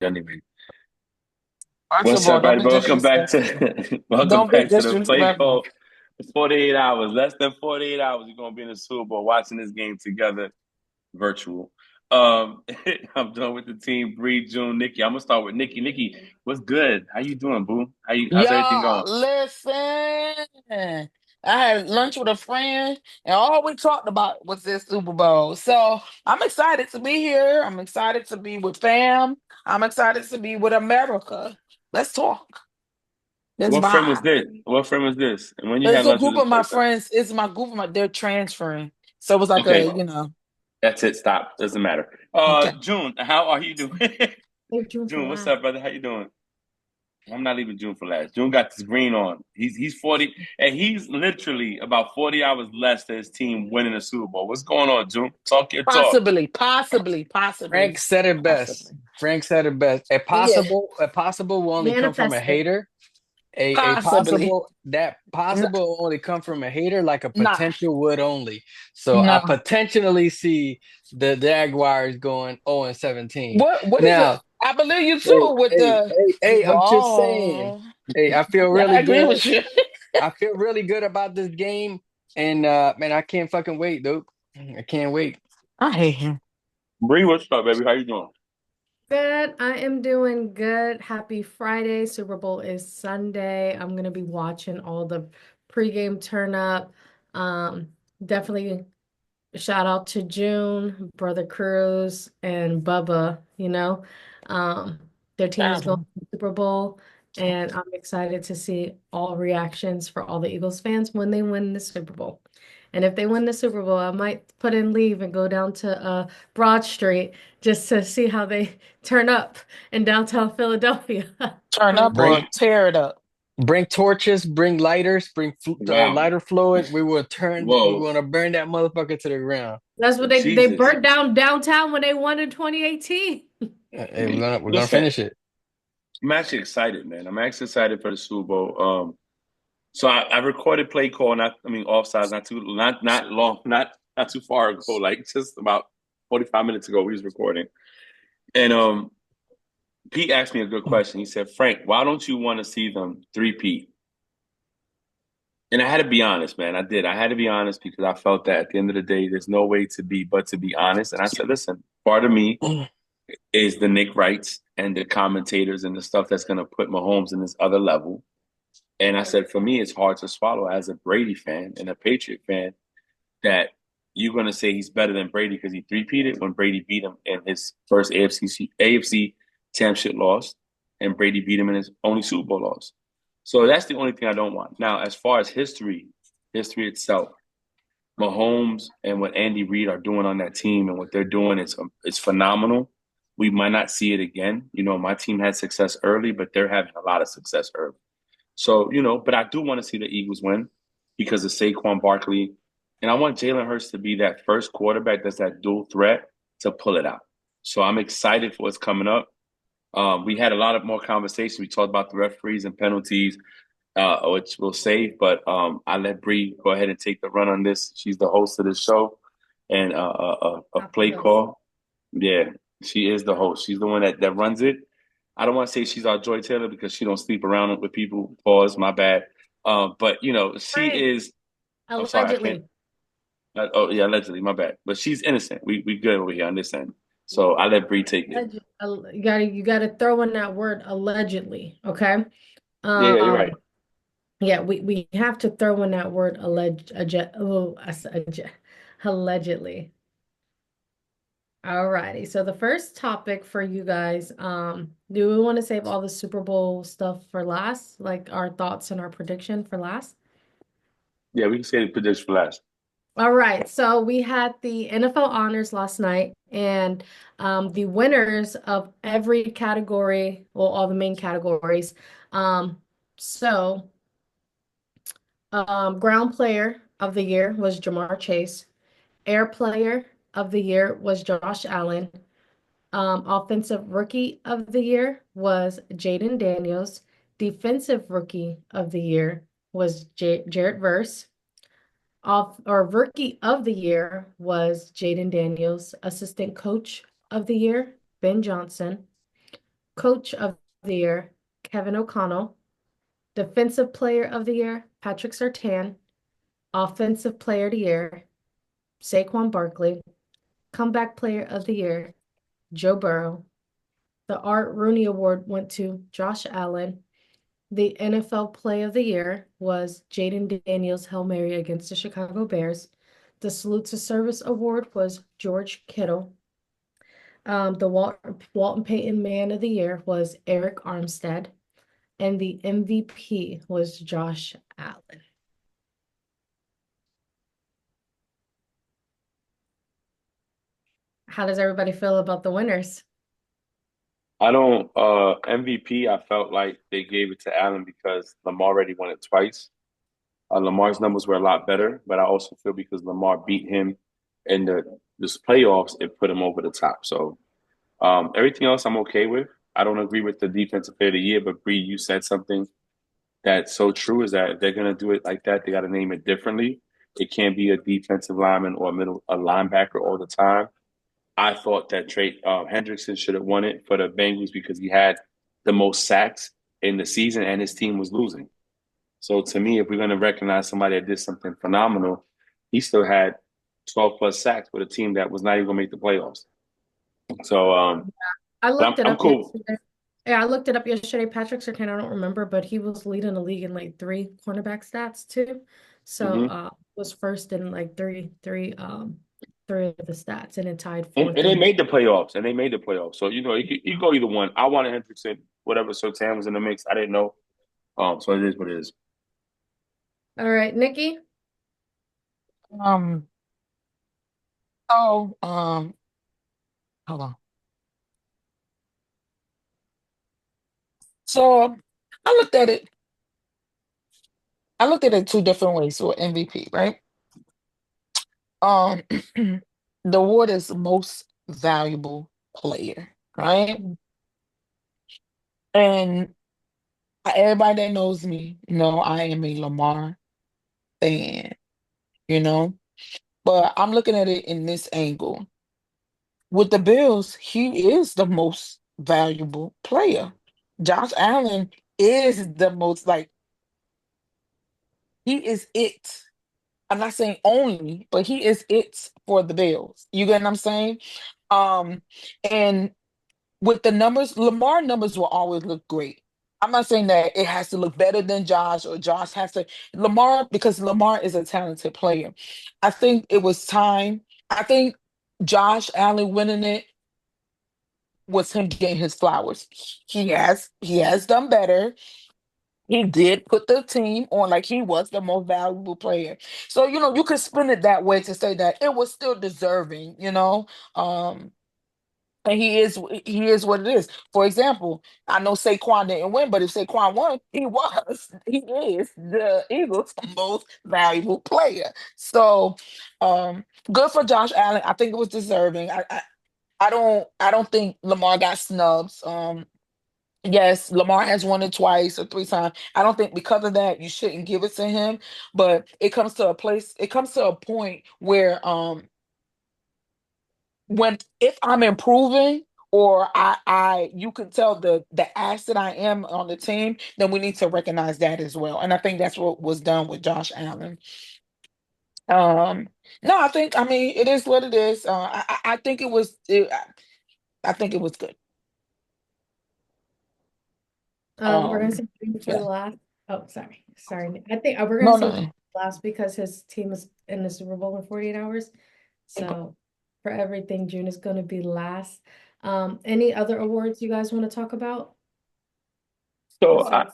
Anyway, First of what's all, up, don't buddy? be Welcome back disrespectful. to welcome Don't be back to the play disrespectful. call. 48 hours, less than 48 hours. You're gonna be in the Super Bowl watching this game together, virtual. Um, I'm done with the team. Bree, June, Nikki. I'm gonna start with Nikki. Nikki, what's good? How you doing, boo? How's everything Y'all, going? listen. I had lunch with a friend, and all we talked about was this Super Bowl. So I'm excited to be here. I'm excited to be with fam. I'm excited to be with America. Let's talk. Let's What friend was vibe. this? What friend was this? And when you It's had a lunch with group this of my person? friends. It's my group of my. They're transferring, so it was like Okay, a. that's it. Stop. Doesn't matter. Okay. June, how are you doing? Save June for June, what's last. up, brother? How you doing? I'm not leaving June for last. June got this green on. He's 40, and he's literally about 40 hours less than his team winning the Super Bowl. What's going on, June? Talk your talk. Possibly. Frank said it best. Possibly. Frank said it best. Yeah, A possible will only come from a Manifest it. hater. A possibly. possible that No, possible will only come from a hater, like a nah, potential would only. So I no. potentially see the Jaguars going 0-17. What is it? Now, I believe you hey, too with hey, the hey, hey, I'm just saying. wrong. Hey, I feel Yeah, I really agree good. with you. I feel really good about this game. And man, I can't fucking wait, dude. I can't wait. I hate him. Bree, what's up, baby? How you doing? Good. I am doing good. Happy Friday. Super Bowl is Sunday. I'm gonna be watching all the pregame turn up. Um, Definitely shout out to June, Brother Cruz, and Bubba, Um, their team is going Um, to the Super Bowl, and I'm excited to see all reactions for all the Eagles fans when they win the Super Bowl. And if they win the Super Bowl, I might put in leave and go down to Broad Street just to see how they turn up in downtown Philadelphia. Turn For up Bring or tear it up. Bring torches, bring lighters, bring Wow. lighter fluid. We will turn. We're Whoa. gonna burn that motherfucker to the ground. That's what they Jesus. burnt down downtown when they won in 2018. Hey, we're gonna Listen, finish it. I'm actually excited, man. I'm actually excited for the Super Bowl. So I recorded play call, offsides, not long, not too far ago, like just about 45 minutes ago. We was recording, and Pete asked me a good question. He said, "Frank, why don't you want to see them three-peat?" And I had to be honest, man. I did. I had to be honest because I felt that at the end of the day, there's no way to be but to be honest. And I said, listen, part of me is the Nick Wrights and the commentators and the stuff that's going to put Mahomes in this other level. And I said, for me, it's hard to swallow as a Brady fan and a Patriot fan that you're going to say he's better than Brady because he three-peated when Brady beat him in his first AFC championship loss, and Brady beat him in his only Super Bowl loss. So that's the only thing I don't want. Now, as far as history itself, Mahomes and what Andy Reid are doing on that team and what they're doing is phenomenal. We might not see it again. You know, my team had success early, but they're having a lot of success early. So, but I do want to see the Eagles win because of Saquon Barkley. And I want Jalen Hurts to be that first quarterback that's that dual threat to pull it out. So I'm excited for what's coming up. We had a lot of more conversation. We talked about the referees and penalties, which we'll save. But I let Bree go ahead and take the run on this. She's the host of this show and a Not the play host. call. Yeah, she is the host. She's the one that runs it. I don't want to say she's our Joy Taylor because she don't sleep around with people. Pause, my bad. But she Frank, is. I'm sorry, I can't. allegedly. Oh yeah, allegedly, my bad. But she's innocent. We good over here on this end. So I let Bree take it. You gotta throw in that word allegedly, okay? Yeah, you're right. Um, yeah, we have to throw in that word allegedly. Alrighty. So the first topic for you guys, do we want to save all the Super Bowl stuff for last? Like our thoughts and our prediction for last? Yeah, we can say the prediction for last. All right, so we had the NFL honors last night, and the winners of every category, well, all the main categories. Um, so, ground player of the year was Jamar Chase. Air player of the year was Josh Allen. Offensive rookie of the year was Jaden Daniels. Defensive rookie of the year was Jarrett Verse. Off or rookie of the year was Jaden Daniels. Assistant coach of the year, Ben Johnson. Coach of the Year, Kevin O'Connell. Defensive Player of the Year, Patrick Surtain. Offensive Player of the Year, Saquon Barkley. Comeback Player of the Year, Joe Burrow. The Art Rooney Award went to Josh Allen. The NFL Play of the Year was Jaden Daniels' Hail Mary against the Chicago Bears. The Salute to Service Award was George Kittle. The Walton Payton Man of the Year was Eric Armstead. And the MVP was Josh Allen. How does everybody feel about the winners? I don't MVP, I felt like they gave it to Allen because Lamar already won it twice. Lamar's numbers were a lot better, but I also feel because Lamar beat him in this playoffs, it put him over the top. So everything else I'm okay with. I don't agree with the defensive player of the year, but Bree, you said something that's so true is that if they're gonna do it like that, they gotta name it differently. It can't be a defensive lineman or a linebacker all the time. I thought that Trey Hendrickson should have won it for the Bengals because he had the most sacks in the season and his team was losing. So to me, if we're going to recognize somebody that did something phenomenal, he still had 12 plus sacks with a team that was not even going to make the playoffs. So I looked it I'm up cool. yesterday. Yeah, I looked it up yesterday. Patrick Surtain, I don't remember, but he was leading the league in like 3 cornerback stats too. So was first in like three of the stats and it tied And fourth. they made the playoffs. So, you go either one. I wanted Hendrickson, whatever. So Tam was in the mix. I didn't know. So it is what it is. All right, Nikki. Um. Oh. Hold on. So I looked at it. I looked at it 2 different ways for MVP, right? The award is most valuable player, right? And everybody that knows me know I am a Lamar fan, you know. But I'm looking at it in this angle. With the Bills, he is the most valuable player. Josh Allen is the most like he is it. I'm not saying only, but he is it for the Bills. You get what I'm saying? Um, and with the numbers, Lamar numbers will always look great. I'm not saying that it has to look better than Josh or Josh has to Lamar because Lamar is a talented player. I think it was time. I think Josh Allen winning it was him getting his flowers. He has done better. He did put the team on like he was the most valuable player. So, you could spin it that way to say that it was still deserving. Um, and he is what it is. For example, I know Saquon didn't win, but if Saquon won, he is the Eagles' most valuable player. So, good for Josh Allen. I think it was deserving. I don't think Lamar got snubs. Yes, Lamar has won it twice or 3 times. I don't think because of that you shouldn't give it to him. But it comes to a point where when if I'm improving or I you can tell the asset I am on the team, then we need to recognize that as well. And I think that's what was done with Josh Allen. Um, no, I mean it is what it is. I think I think it was good. We're gonna say June for Yeah. last. Oh, sorry. I think we're No, gonna no, say no. last because his team is in the Super Bowl in 48 hours. So for everything, June is gonna be last. Any other awards you guys want to talk about? So Besides,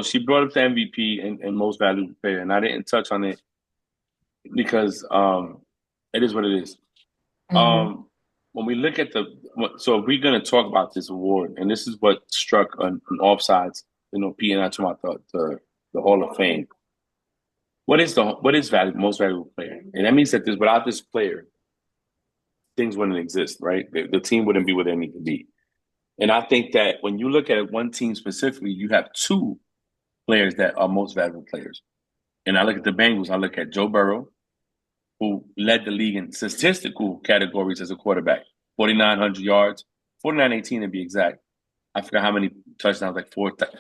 she brought up the MVP and most valuable player, and I didn't touch on it because it is what it is. Mhm. When we look at so if we're going to talk about this award, and this is what struck on offsides, Pete and I talking about the Hall of Fame. What is most valuable player? And that means that without this player, things wouldn't exist, right? The team wouldn't be where they need to be. And I think that when you look at one team specifically, you have 2 players that are most valuable players. And I look at the Bengals, I look at Joe Burrow, who led the league in statistical categories as a quarterback, 4,900 yards, 4,918 to be exact, I forgot how many touchdowns, like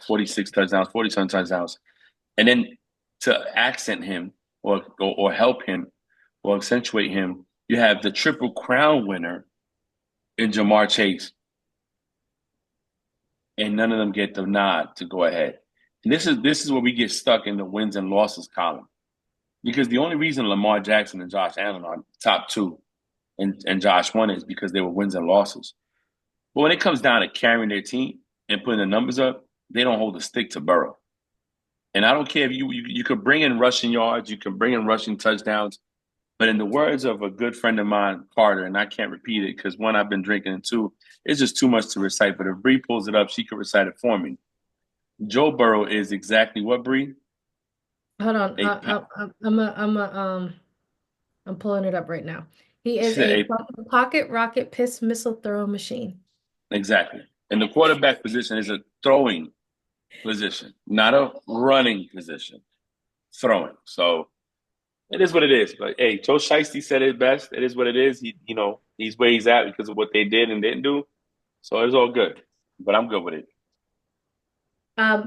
46 touchdowns, 47 touchdowns. And then to accent him or help him or accentuate him, you have the Triple Crown winner in Ja'Marr Chase. And none of them get the nod to go ahead. And this is where we get stuck in the wins and losses column. Because the only reason Lamar Jackson and Josh Allen are top two and Josh won is because they were wins and losses. But when it comes down to carrying their team and putting the numbers up, they don't hold a stick to Burrow. And I don't care if you could bring in rushing yards, you can bring in rushing touchdowns, but in the words of a good friend of mine, Carter, and I can't repeat it because one, I've been drinking, and two, it's just too much to recite. But if Bree pulls it up, she can recite it for me. Joe Burrow is exactly what, Bree? Hold on. I'm pulling it up right now. He is a pocket rocket piss missile throw machine. Exactly. And the quarterback position is a throwing position, not a running position. Throwing. So it is what it is. But hey, Joe Shiesty said it best. It is what it is. He's where he's at because of what they did and didn't do. So it's all good. But I'm good with it. I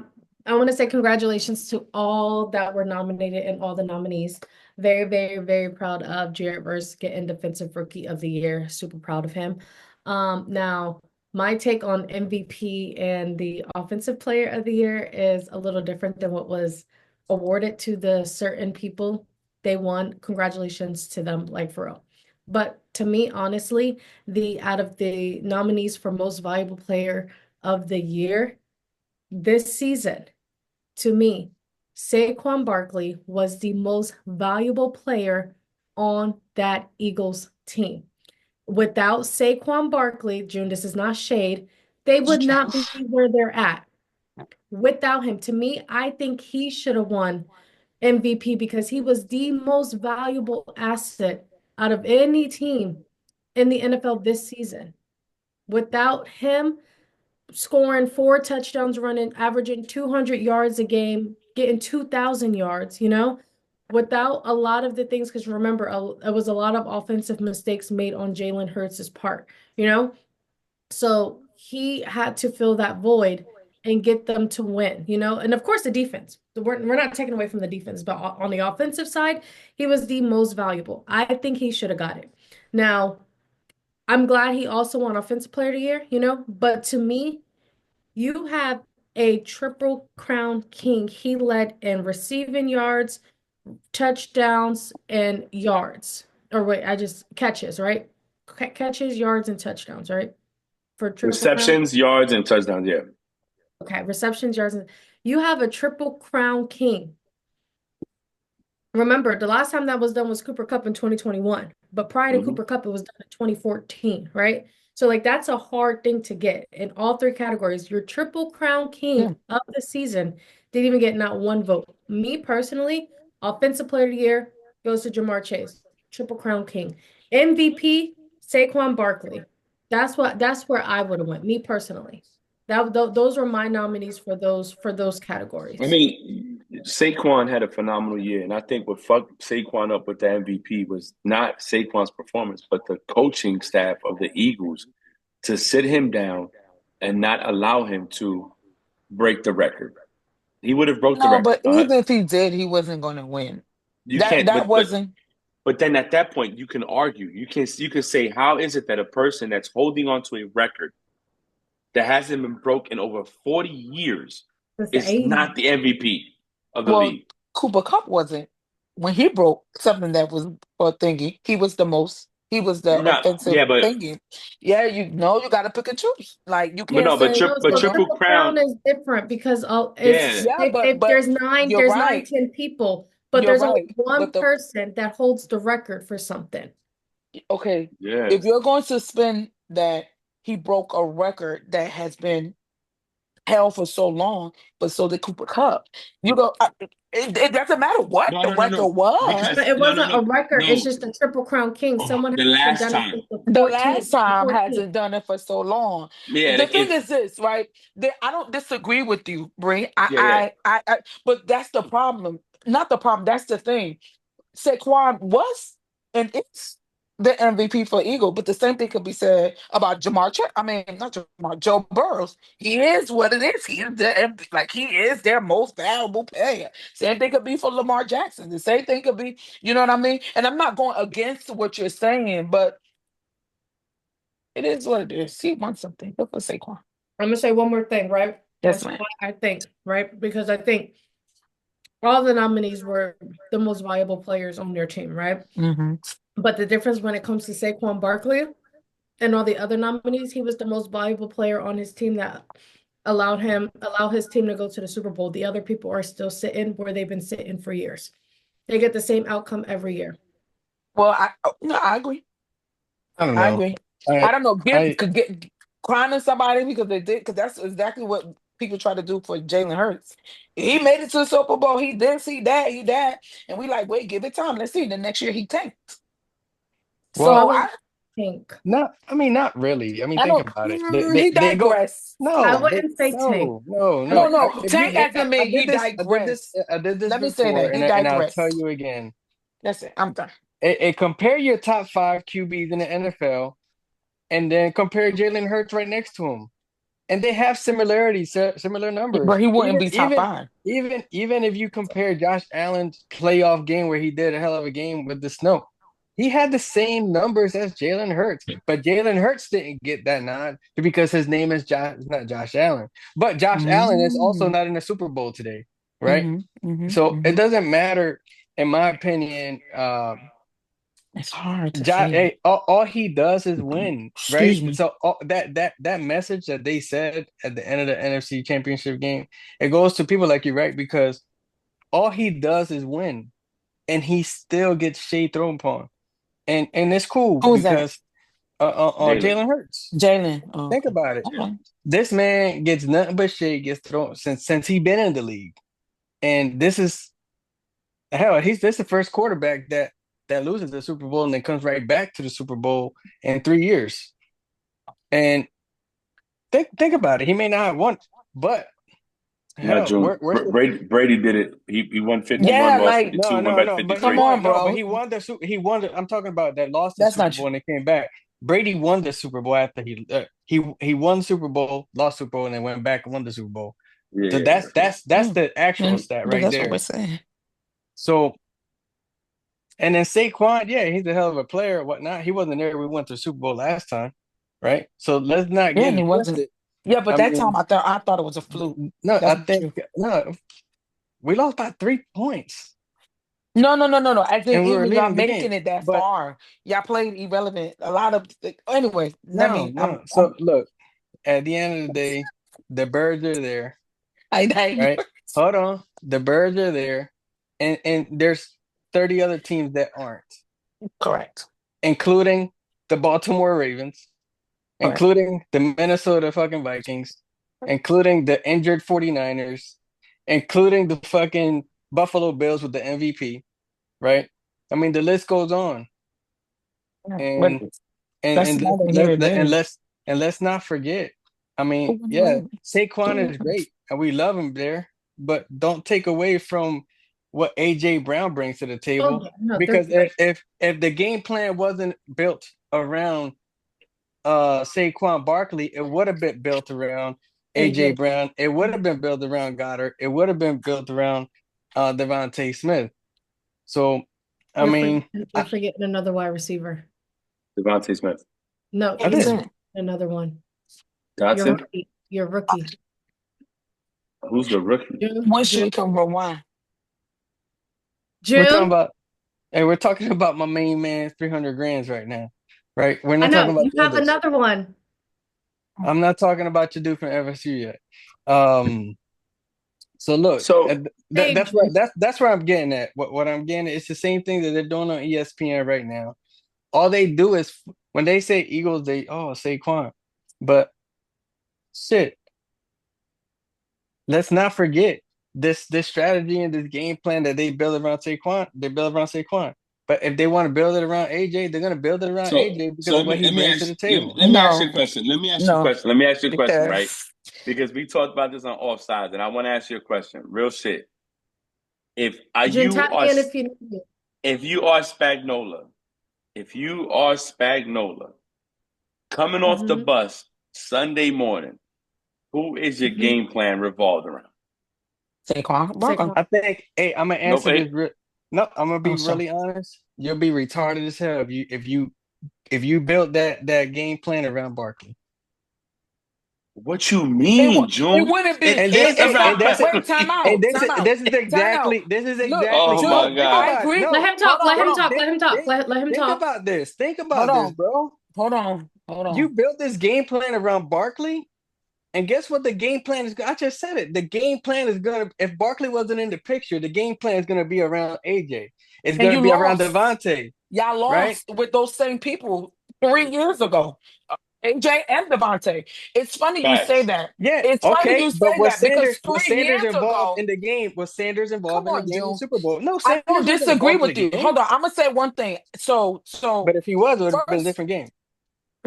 want to say congratulations to all that were nominated and all the nominees. Very, very, very proud of Jared Verse getting Defensive Rookie of the Year. Super proud of him. Now, my take on MVP and the Offensive Player of the Year is a little different than what was awarded to the certain people. They won. Congratulations to them, like for real. But to me, honestly, out of the nominees for Most Valuable Player of the Year this season, to me, Saquon Barkley was the most valuable player on that Eagles team. Without Saquon Barkley, June, this is not shade, they would not be where they're at. Without him, to me, I think he should have won MVP because he was the most valuable asset out of any team in the NFL this season. Without him scoring 4 touchdowns, running, averaging 200 yards a game, getting 2,000 yards, without a lot of the things, because remember, it was a lot of offensive mistakes made on Jalen Hurts' part, So he had to fill that void and get them to win, and of course the defense. We're not taking away from the defense, but on the offensive side, he was the most valuable. I think he should have got it. Now, I'm glad he also won Offensive Player of the Year, but to me, you have a Triple Crown king. He led in receiving yards, touchdowns, and yards. Or wait, catches, right? Catches, yards, and touchdowns, right? For Triple Receptions, Crown? yards, and touchdowns, yeah. Okay, receptions, yards. You have a Triple Crown king. Remember, the last time that was done was Cooper Kupp in 2021. But prior to Cooper Kupp, it was done in 2014, right? So, that's a hard thing to get in all 3 categories. Your Triple Crown king of the season didn't even get not 1 vote. Me personally, Offensive Player of the Year goes to Ja'Marr Chase, Triple Crown king. MVP, Saquon Barkley. That's where I would have went. Me personally, those were my nominees for those categories. I mean, Saquon had a phenomenal year, and I think what fucked Saquon up with the MVP was not Saquon's performance, but the coaching staff of the Eagles to sit him down and not allow him to break the record. He would have broke the record. But even if he did, he wasn't going to win. But then at that point, you can argue. You can say, how is it that a person that's holding on to a record that hasn't been broken in over 40 years is not the MVP of the league? Cooper Kupp wasn't. When he broke something that was for thingy, he was the most. He was the offensive thingy. Yeah, you got to pick and choose. Like you can't say. But Triple Crown is different because if there's 10 people, but there's only one person that holds the record for something. Okay. Yeah. If you're going to spin that he broke a record that has been held for so long, but so did Cooper Kupp. It doesn't matter what the record was. It wasn't a record. It's just a Triple Crown king. Someone the last time hasn't done it for so long. Yeah. The thing is this, right? I don't disagree with you, Bree. But that's the problem. Not the problem. That's the thing. Saquon was and is the MVP for Eagle, but the same thing could be said about not Jamar, Joe Burrows. He is what it is. He is he is their most valuable player. Same thing could be for Lamar Jackson. The same thing could be, you know what I mean? And I'm not going against what you're saying, but it is what it is. He won something. Good for Saquon. I'm gonna say one more thing, right? Yes, That's ma'am. why I think, right? Because I think all the nominees were the most valuable players on their team, right? Mm-hmm. But the difference when it comes to Saquon Barkley and all the other nominees, he was the most valuable player on his team that allow his team to go to the Super Bowl. The other people are still sitting where they've been sitting for years. They get the same outcome every year. Well, I agree. I don't I know. agree. I I don't know. I Could get clowning somebody because they did, because that's exactly what people try to do for Jalen Hurts. He made it to the Super Bowl. He this, he that, and we like, wait, give it time. Let's see. The next year he tanked. So I So well, wouldn't think. not really. I mean, I think don't. about it. He They go. digressed. I No, wouldn't say tank. No, no. no. If you Tank did, as in me, he digressed. I did this Let me say before, that he and I'll tell digressed. you again. That's it. I'm done. Compare your top 5 QBs in the NFL, and then compare Jalen Hurts right next to him, and they have similarities, similar numbers. But he wouldn't be top five. Even if you compare Josh Allen's playoff game where he did a hell of a game with the snow, he had the same numbers as Jalen Hurts, but Jalen Hurts didn't get that nod because his name is not Josh Allen. But Josh Allen is also Mm-hmm. not in the Super Bowl today, right? Mm-hmm. So it Mm-hmm. doesn't matter, in my opinion. It's hard to Josh, say. hey, all he does is win, right? Excuse me. So that message that they said at the end of the NFC Championship game, it goes to people like you, right? Because all he does is win, and he still gets shade thrown upon, and it's cool Who's that? because Jalen. Jalen Hurts. Jalen. Oh, Think okay. about it. Okay. This man gets nothing but shade gets thrown since he been in the league, and this is hell. This the first quarterback that loses the Super Bowl and then comes right back to the Super Bowl in 3 years. And think about it. He may not have won, but Not hell, June. where's the Brady did it. He won 51, Yeah, lost like, 52, went back to But 53. he won the Super. I'm talking about that lost the that's Super not Bowl true. and they came back. Brady won the Super Bowl after he won the Super Bowl, lost Super Bowl, and then went back and won the Super Bowl. So Yeah. that's the actual stat But right that's what there. we're saying. So, and then Saquon, yeah, he's a hell of a player, whatnot. He wasn't there. We went to the Super Bowl last time, right? So let's not Yeah, get and he it wasn't. twisted. Yeah, but I that time mean, I thought it was a fluke. no, That's I not think true. no, we lost by 3 points, No. As in and we were even y'all leading the game. making it that But far, y'all played irrelevant. A lot of anyway. no. So look, at the end of the day, the birds are there, I right? Hold on, the birds are there, and there's 30 other teams that aren't, correct. including the Baltimore Ravens, Correct. including the Minnesota fucking Vikings, including the injured 49ers, including the fucking Buffalo Bills with the MVP, right? I mean, the list goes on. But And that's neither here nor there. let's not forget. I mean, Who won the yeah, Ravens? Saquon is great and we love him there, but don't take away from what AJ Brown brings to the table. Oh, yeah, no, Because if the game plan wasn't built around Saquon Barkley, it would have been built around AJ AJ. Brown. It would have been built around Goddard. It would have been built around Devontae Smith. So I mean, You're forgetting another wide receiver. Devontae Smith. No, I didn't. another one. Dotson. You're rookie. Who's the rookie? When should he come from? Why? We're talking June. about, and we're talking about my main man, 300 grands right now, right? We're I not talking know about you the have others. another one. I'm not talking about your dude from FSU yet. So look, So that's where I'm getting at. What I'm getting at, it's the same thing that they're doing on ESPN right now. All they do is when they say Eagles, they Saquon, but shit. Let's not forget this strategy and this game plan that they build around Saquon. They build around Saquon. But if they want to build it around AJ, they're going to build it around AJ because of what he brings to the table. Let me ask you a question. Let me ask you a question, right? Because Because we talked about this on offsides, and I want to ask you a question. Real shit. If June, tap me in if you need it. if you are Spagnola, if you are Spagnola coming off the Mhm. bus Sunday morning, who is your Mhm. game plan revolved around? Saquon Barkley. Saquon. I think, hey, I'm gonna Nope. answer this. No, I'm gonna Oh, be sorry. really honest. You'll be retarded as hell if you built that game plan around Barkley. What you It, mean, it June? wouldn't be. It And is It's around not. that's it. Wait, time Barkley. out. Time out. Time out. This is Look, exactly. Oh No, my June, think I God. about it. agree. Let No, him talk. Hold Let on. him think, talk. think, Let him talk. think, Let him think talk. about this. Think Hold about this, on. bro. Hold on. Hold You on. built this game plan around Barkley, and guess what? The game plan is. I just said it. The game plan is gonna. If Barkley wasn't in the picture, the game plan is gonna be around AJ. It's And gonna you be around lost. Devontae, Y'all right? lost with those same people 3 years ago. AJ and Devontae. It's funny you say Facts. that. Yeah, It's funny okay. you But say that because Was 3 Sanders years involved ago, in the game? Was Sanders come involved in the on, game in the June. Super Bowl? No, I don't Sanders wasn't disagree involved in with the you. game. Hold on. I'm gonna say one thing. But if he was, it would have been a First, different game.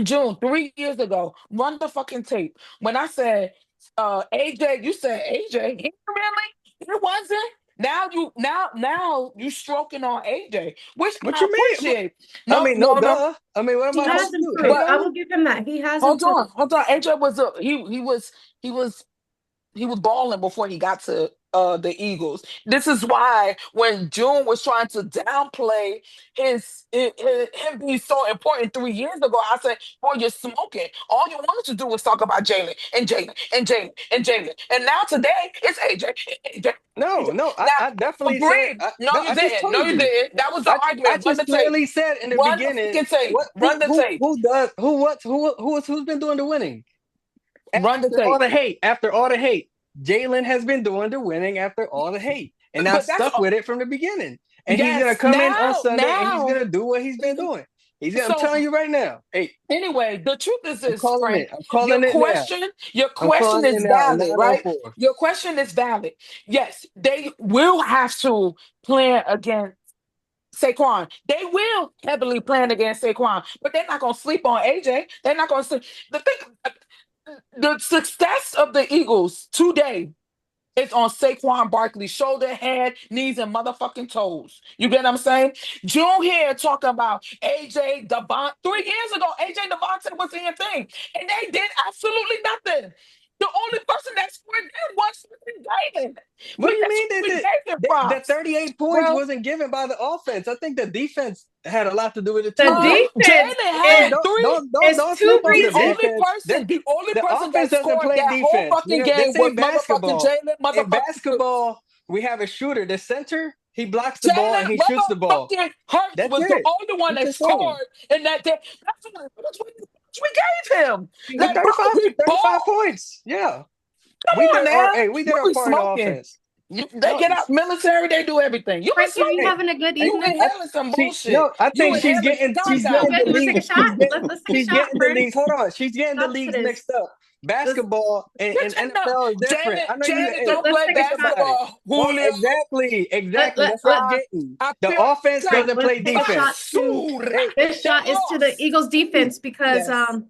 June, 3 years ago, run the fucking tape. When I said AJ, you said AJ. He really? It wasn't. Now you stroking on AJ, which What I you mean? appreciate. I No, mean, no, no, no. duh. I mean, what am He I has supposed to do? Hate improved. But I on will him? give him that. He has hold improved. on, hold on. AJ was he was he was balling before he got to the Eagles. This is why when June was trying to downplay him being so important 3 years ago, I said, "Boy, you're smoking. All you wanted to do was talk about Jalen and Jalen and Jalen and Jalen, and now today it's AJ, AJ, No, AJ." no. Now I definitely said. agreed. No, No, you I just didn't. No, told you you. didn't. That was the I argument. Run just the tape. clearly said in the Run the beginning fucking tape. what Run the tape. who does who's been doing the winning Run the after all tape. the hate. After all the hate, Jalen has been doing the winning after all the hate, and I But that's stuck with it from the beginning. And he's gonna yes. come in on Sunday and he's Now. gonna do what he's been doing. I'm So telling you right now. Hey, anyway, the truth is I'm this, calling friend. it. I'm calling it now. Your I'm question calling it is now. valid, right? 904. Your question is valid. Yes, they will have to plan against Saquon. They will heavily plan against Saquon, but they're not going to sleep on AJ. They're not going to sleep. The success of the Eagles today it's on Saquon Barkley's shoulder, head, knees, and motherfucking toes. You get what I'm saying? June here talking about AJ Devon. 3 years ago, AJ Devontae was in your thing, and they did absolutely nothing. The only person that scored there was David. What do you That's mean why we that gave him that props. 38 points Well, wasn't given by the offense? I think the defense had a lot to do with it The too, bro. defense Jalen Don't had is don't three. don't don't, is don't two sleep on The the reasons. only defense. person, the only The person offense that doesn't scored play that whole defense. fucking This game was ain't motherfucking basketball. Jalen In motherfucking basketball, we have a shooter, the center. He blocks the ball and Jalen he shoots the ball. motherfucking Hurts That's was the it. only one I'm that just saying. scored in that day. That's what we gave him. With Like, bro, he 35 ball. points. Yeah. Come on now. We did You our be part in the smoking. offense. They No, get out military, they do everything. You be Frank, are you smoking. having a good You evening? inhaling some bullshit. I You think inhaling she's You Skydive. good? getting the You want to take league. a shot? Let's take a She's shot, getting the Frank. leagues. Hold on, she's getting the Stop for leagues this. mixed up. Let's Basketball You're and taking up. NFL is different. I know you. Janet Hey, don't let's play take a think shot. about it. basketball. Well, Julio. exactly. Let That's what I'm Uh, getting. I The feel offense like doesn't let's play take a shot defense. to Basura. Hey, this They shot is to the lost. Eagles defense because Yes.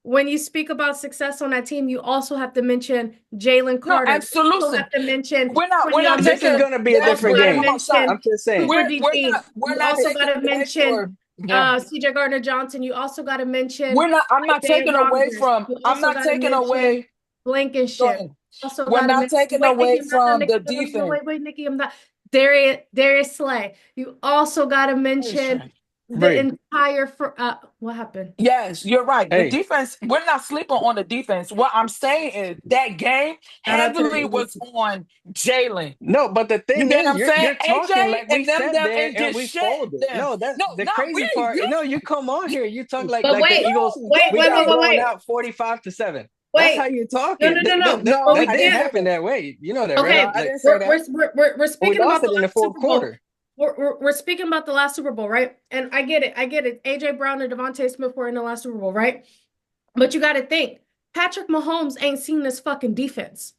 when you speak about success on that team, you also have to mention Jalen No, Carter. You also absolutely. have to mention We're not Quinion this is taking Mitchell. gonna be You a yes, also different we're got to come game. on, stop. I'm mention just saying. Cooper We're DT. You not also got taking to away mention from yeah. CJ Gardner Johnson. You also got to mention I'm not Isaiah taking away Rogers. from You I'm also not got to taking mention away go Blankenship. ahead. Also We're got to not mention. taking Wait, Nikki, away I'm not done. from Nikki, the no, defense. wait, Nikki, I'm not. Darius Slay. You also got to mention the Ray. entire. What happened? Yes, you're right. The Hey, defense, we're not sleeping on the defense. What I'm saying is that game Shout out to the heavily Eagles. was on Jalen. no, but the You thing get what is, I'm saying? you're talking AJ like we and them sat there ain't and did we shit. folded. Them. No, that's No, the not crazy we. part. You No, you come on here. You talk But like the wait, Eagles. wait, We wait, got wait, wait, blown wait. out 45-7. That's how Wait. you're No, talking. no, no, no. no, But we That I didn't didn't did. say happen that. that way. You know that, No, right? Okay, I Like, didn't say that. we're we speaking lost about it the in the last fourth Super Bowl. quarter. We're speaking about the last Super Bowl, right? And I get it. AJ Brown and Devontae Smith were in the last Super Bowl, right? But you got to think, Patrick Mahomes ain't seen this fucking defense.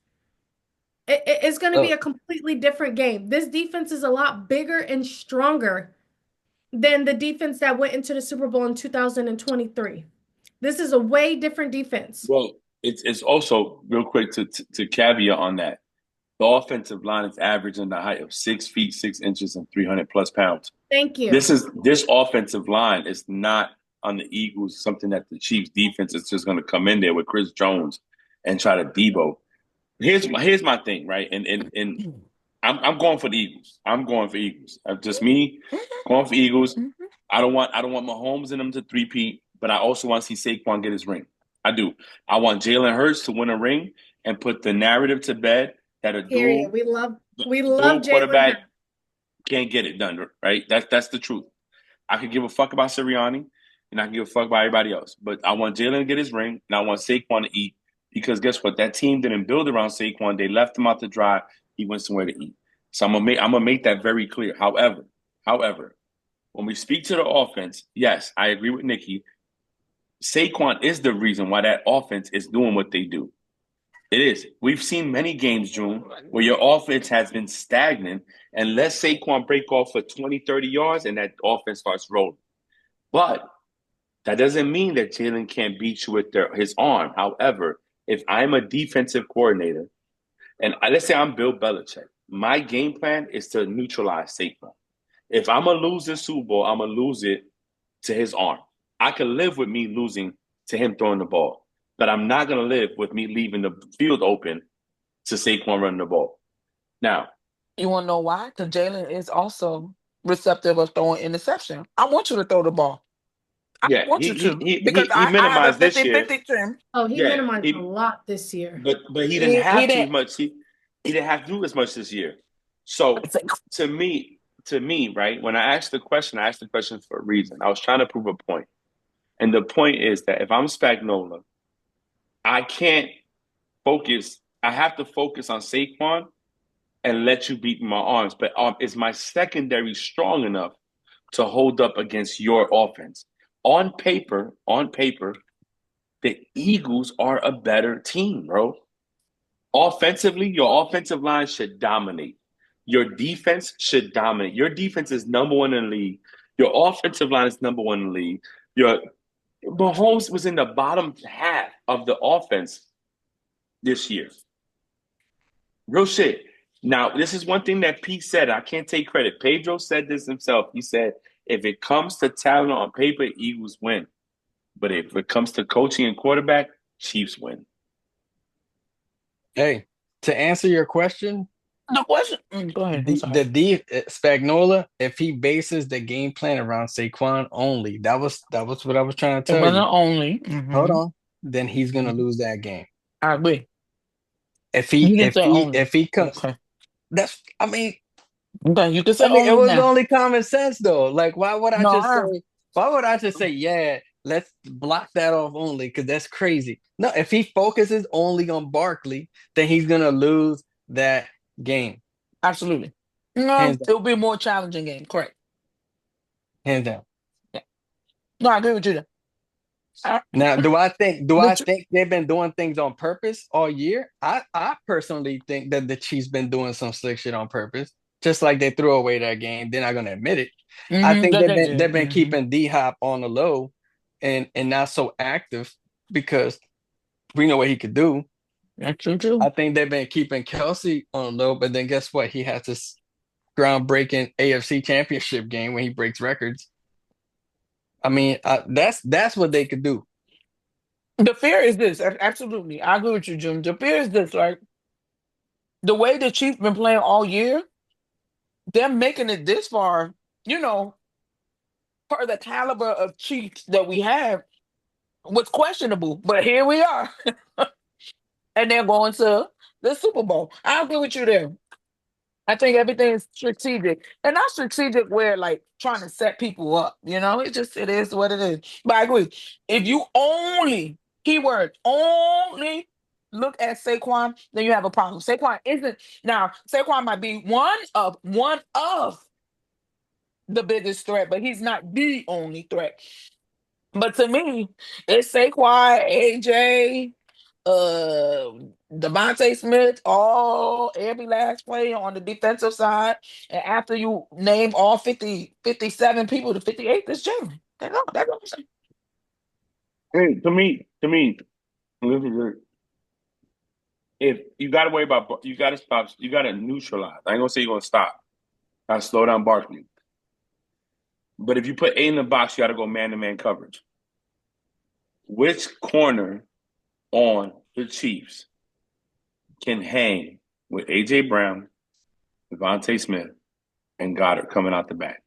It's going to be Oh, a completely different game. This defense is a lot bigger and stronger than the defense that went into the Super Bowl in 2023. This is a way different defense. Well, it's also real quick to caveat on that. The offensive line is averaging the height of 6 feet 6 inches and 300 plus pounds. Thank you. This offensive line is not on the Eagles something that the Chiefs defense is just going to come in there with Chris Jones and try to Debo. Here's my thing, right? And I'm going for the Eagles. I'm going for Eagles. Just me going for Eagles. I don't want Mahomes and them to three-peat, but I also want to see Saquon get his ring. I do. I want Jalen Hurts to win a ring and put the narrative to bed that a Period. dual We love Jalen quarterback Hurts. can't get it done, right? That's the truth. I could give a fuck about Sirianni, and I can give a fuck about everybody else. But I want Jalen to get his ring, and I want Saquon to eat, because guess what? That team didn't build around Saquon. They left him out to dry. He went somewhere to eat. So I'm gonna make that very clear. However, when we speak to the offense, yes, I agree with Nikki. Saquon is the reason why that offense is doing what they do. It is. We've seen many games, June, where your offense has been stagnant and let Saquon break off for 20, 30 yards and that offense starts rolling. But that doesn't mean that Jalen can't beat you with his arm. However, if I'm a defensive coordinator and let's say I'm Bill Belichick, my game plan is to neutralize Saquon. If I'm going to lose this Super Bowl, I'm going to lose it to his arm. I can live with me losing to him throwing the ball, but I'm not going to live with me leaving the field open to Saquon running the ball. Now, you want to know why? Because Jalen is also receptive of throwing interception. I want you to throw the ball. I want you to, because he I have a minimized this year. 50-50 trim. Oh, he minimized a lot this year. But he didn't have to as much. He didn't have to do as much this year. So to me, right, when I asked the question for a reason. I was trying to prove a point. And the point is that if I'm Spagnuolo, I can't focus. I have to focus on Saquon and let you beat my arms. But is my secondary strong enough to hold up against your offense? On paper, the Eagles are a better team, bro. Offensively, your offensive line should dominate. Your defense should dominate. Your defense is number one in the league. Your offensive line is number one in the league. Mahomes was in the bottom half of the offense this year. Real shit. Now, this is one thing that Pete said. I can't take credit. Pedro said this himself. He said, if it comes to talent on paper, Eagles win. But if it comes to coaching and quarterback, Chiefs win. Hey, to answer your question, the question. Go ahead. Spagnuolo, if he bases the game plan around Saquon only, that was what I was trying to tell you. Only. Hold on, then he's gonna lose that game. I agree. If he comes, okay. That's. I mean, okay, you can say. it was only common sense though. Like, why would I just say, yeah, let's block that off only, because that's crazy. No, if he focuses only on Barkley, then he's gonna lose that game. Absolutely. No, it'll be a more challenging game. Correct. Hands down. Yeah. No, I agree with you. Now, do I think they've been doing things on purpose all year? I personally think that the Chiefs been doing some slick shit on purpose. Just like they threw away that game, they're not gonna admit it. I think they've been keeping D-Hop on the low and not so active because we know what he could do. That's true. I think they've been keeping Kelsey on the low, but then guess what? He has this groundbreaking AFC Championship game when he breaks records. I mean, that's what they could do. The fear is this. Absolutely. I agree with you, Jim. The fear is this, right? The way the Chiefs been playing all year, them making it this far, part of the caliber of Chiefs that we have was questionable. But here we are. And they're going to the Super Bowl. I agree with you there. I think everything is strategic. And not strategic where like trying to set people up, it is what it is. But I agree. If you only look at Saquon, then you have a problem. Saquon might be one of the biggest threat, but he's not the only threat. But to me, it's Saquon, AJ, Devontae Smith, every last player on the defensive side. And after you name all 57 people, the 58th is Jalen. That's what I'm saying. Hey, to me, if you got to worry about, you got to stop, you got to neutralize. I ain't gonna say you're gonna stop. Gotta slow down Barkley. But if you put 8 in the box, you got to go man-to-man coverage. Which corner on the Chiefs can hang with A.J. Brown, Devontae Smith, and Goddard coming out the back?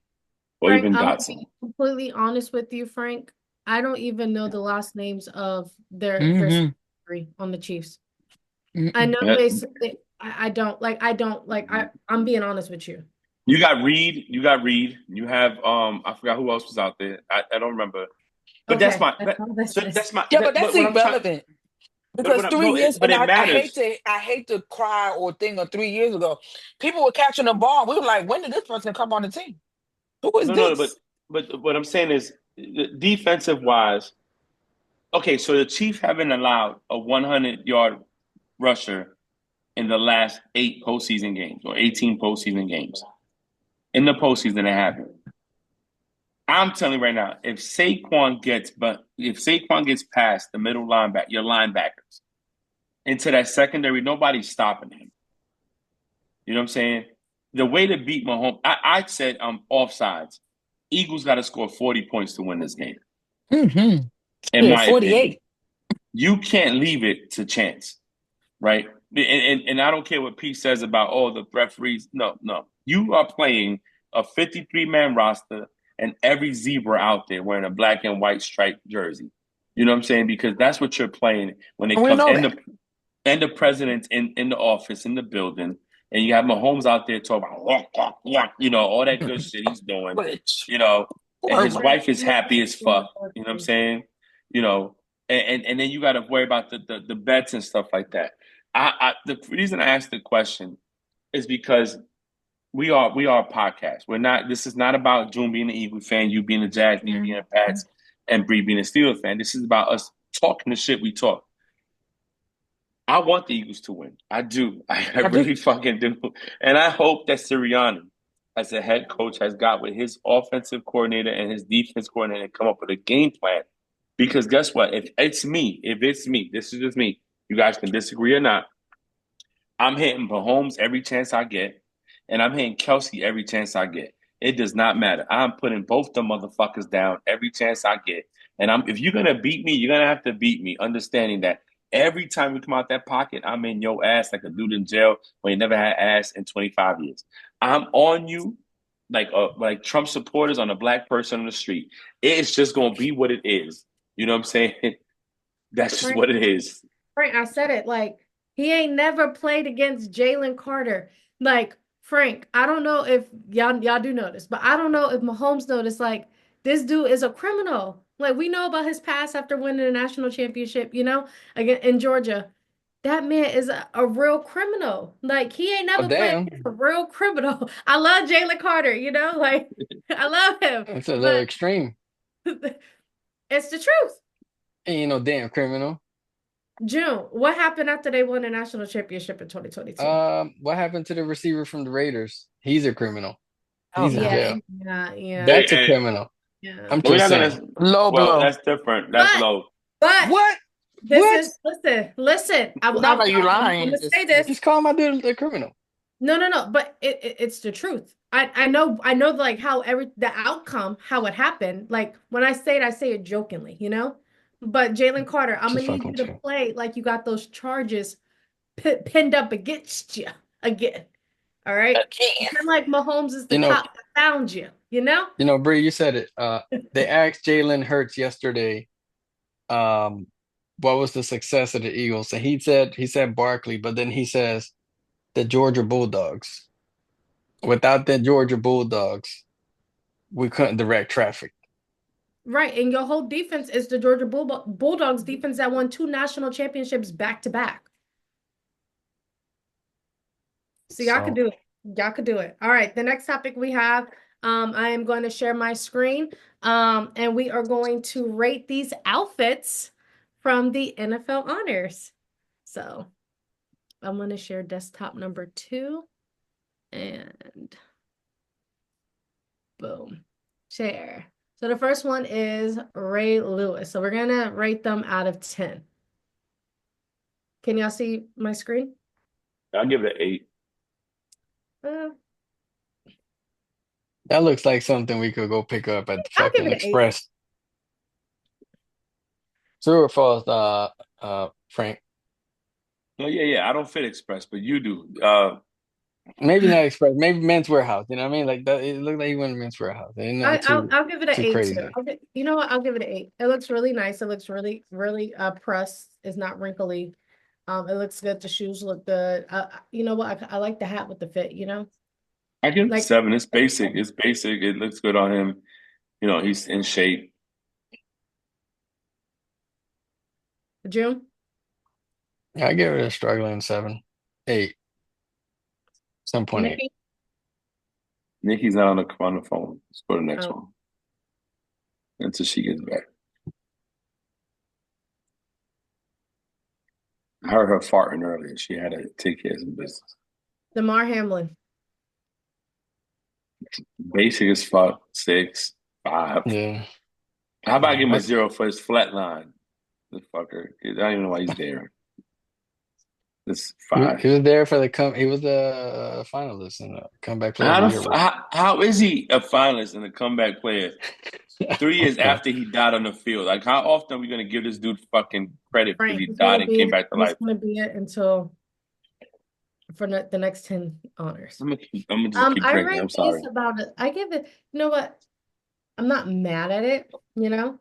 Or Frank, even I'm gonna Dotson? be completely honest with you, Frank. I don't even know the last names of their Mm-hmm. three on the Chiefs. Mm-mm. I know Yeah. they said I don't like I'm being honest with you. You got Reed. You have I forgot who else was out there. I don't remember. But Okay, that's my that's all this is. that's my Yeah, but that's what I'm trying. irrelevant. But Because 3 years, but and it I matters. hate to cry or think of 3 years ago. People were catching the ball. We were like, when did this person come on the team? Who is No, this? but what I'm saying is defensive wise. Okay, so the Chiefs haven't allowed a 100-yard rusher in the last 8 postseason games or 18 postseason games. In the postseason, they haven't. I'm telling you right now, if Saquon gets past the middle linebacker, your linebackers into that secondary, nobody's stopping him. You know what I'm saying? The way to beat Mahomes, I said offsides. Eagles got to score 40 points to win this game. Mm-hmm. In Yeah, my opinion, 48. you can't leave it to chance, right? And I don't care what Pete says about the referees. No. You are playing a 53-man roster and every zebra out there wearing a black and white striped jersey. You know what I'm saying? Because that's what you're playing when it We comes know that. and the president's in the office, in the building, and you have Mahomes out there talking about all that good shit he's doing, Which, and his wife is happy as fuck. You know what I'm saying? And then you got to worry about the bets and stuff like that. The reason I asked the question is because we are a podcast. We're not. This is not about June being an Eagle fan, you being a Jazz, me being a Pats, and Bree being a Steelers fan. This is about us talking the shit we talk. I want the Eagles to win. I do. I really fucking do. And I hope that Sirianni, as a head coach, has got with his offensive coordinator and his defense coordinator and come up with a game plan. Because guess what? If it's me, this is just me. You guys can disagree or not. I'm hitting Mahomes every chance I get, and I'm hitting Kelsey every chance I get. It does not matter. I'm putting both the motherfuckers down every chance I get. And if you're gonna beat me, you're gonna have to beat me, understanding that every time we come out that pocket, I'm in your ass like a dude in jail when he never had ass in 25 years. I'm on you like Trump supporters on a black person on the street. It's just gonna be what it is. You know what I'm saying? That's just what it is. Frank, I said it. Like, he ain't never played against Jalen Carter. Like, Frank, I don't know if y'all do notice, but I don't know if Mahomes noticed. Like, this dude is a criminal. Like, we know about his past after winning a national championship, again in Georgia. That man is a real criminal. Like, he ain't never played damn. against a real criminal. I love Jalen Carter, like, I love him. It's a little But extreme. it's the truth. Ain't no damn criminal. June, what happened after they won the national championship in 2022? What happened to the receiver from the Raiders? He's a criminal. Oh, He's in no. jail. Yeah. That's a criminal. Yeah. I'm We're just not saying. gonna. Low Well, blow. that's different. That's low. But What? listen. Not are you I'm lying? gonna say this. He's calling my dude a criminal. No. But it's the truth. I know like how the outcome, how it happened. Like when I say it jokingly, But Jalen Carter, I'm Just gonna need fucking you to with you. play like you got those charges pinned up against you again. All right. Again. Pretend like Mahomes is the You know- cop that found you. Bree, you said it. They asked Jalen Hurts yesterday, what was the success of the Eagles? And he said Barkley, but then he says the Georgia Bulldogs. Without the Georgia Bulldogs, we couldn't direct traffic. Right, and your whole defense is the Georgia Bulldogs defense that won 2 national championships back to back. So y'all could do it. Y'all could do it. All right, the next topic we have, I am going to share my screen, and we are going to rate these outfits from the NFL honors. So I'm going to share desktop number 2, and boom, share. So the first one is Ray Lewis. So we're going to rate them out of 10. Can y'all see my screen? I'll give it an 8. That looks like something we could go pick up at the I'll give fucking it an 8. Express. True or false, Frank? No, yeah. I don't fit Express, but you do. Maybe not Express, maybe Men's Warehouse. You know what I mean? Like that. It looked like he went to Men's Warehouse. Ain't nothing I'll give it an too 8 too. crazy. You know what? I'll give it an 8. It looks really nice. It looks really, really pressed. It's not wrinkly. It looks good. The shoes look good. You know what? I like the hat with the fit, you know? I give it Like 7. It's basic. It's basic. It looks good on him. You know, he's in shape. June? Yeah, I give it a struggling 7, 8, 7.8. Nikki? Nikki's not on the phone. Let's go to the next Oh. one until she gets back. I heard her farting earlier. She had to take care of some business. DeMar Hamlin. Basic as fuck. 6, 5. Yeah. How about I give him a 0 for his flat line? This fucker. I don't even know why he's there. This 5. He was there for he was the finalist in the comeback player of the year. How is he a finalist and a comeback player 3 years after he died on the field? Like, how often are we going to give this dude fucking credit because he died and came back to life? It's going to be it until for the next 10 honors. I'm gonna just keep drinking. I'm sorry. About it. I give it, you know what? I'm not mad at it, you know?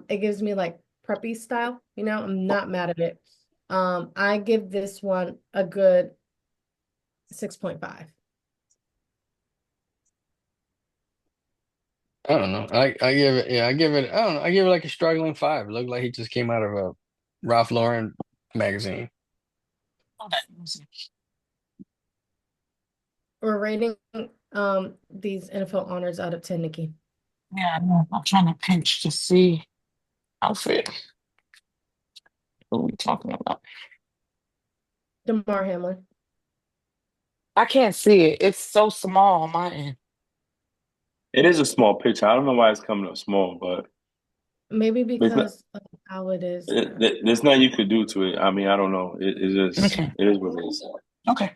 It gives me like preppy style, you know? I'm not mad at it. I give this one a good 6.5. I don't know. I give it. Yeah, I don't know. I give it like a struggling 5. It looked like he just came out of a Ralph Lauren magazine. We're rating these NFL honors out of 10, Nikki. Yeah, I know. I'm trying to pinch to see outfit. What are we talking about? DeMar Hamlin. I can't see it. It's so small on my end. It is a small picture. I don't know why it's coming up small, but maybe because of how it is. There's nothing you could do to it. I mean, I don't know. It is what it is. Okay.